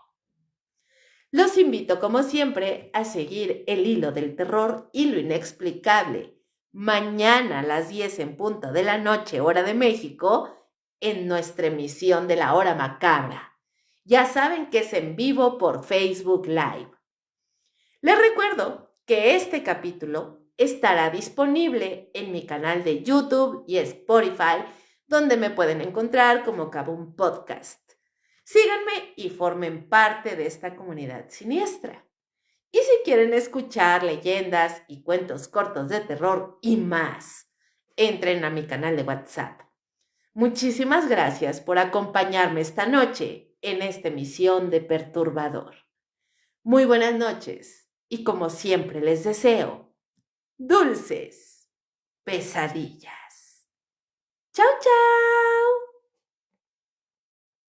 Los invito, como siempre, a seguir el hilo del terror y lo inexplicable mañana a las 10 en punto de la noche, hora de México, en nuestra emisión de la Hora Macabra. Ya saben que es en vivo por Facebook Live. Les recuerdo que este capítulo estará disponible en mi canal de YouTube y Spotify, donde me pueden encontrar como Kabum Podcast. Síganme y formen parte de esta comunidad siniestra. Y si quieren escuchar leyendas y cuentos cortos de terror y más, entren a mi canal de WhatsApp. Muchísimas gracias por acompañarme esta noche en esta emisión de Perturbador. Muy buenas noches y como siempre les deseo dulces pesadillas. ¡Chao, chao!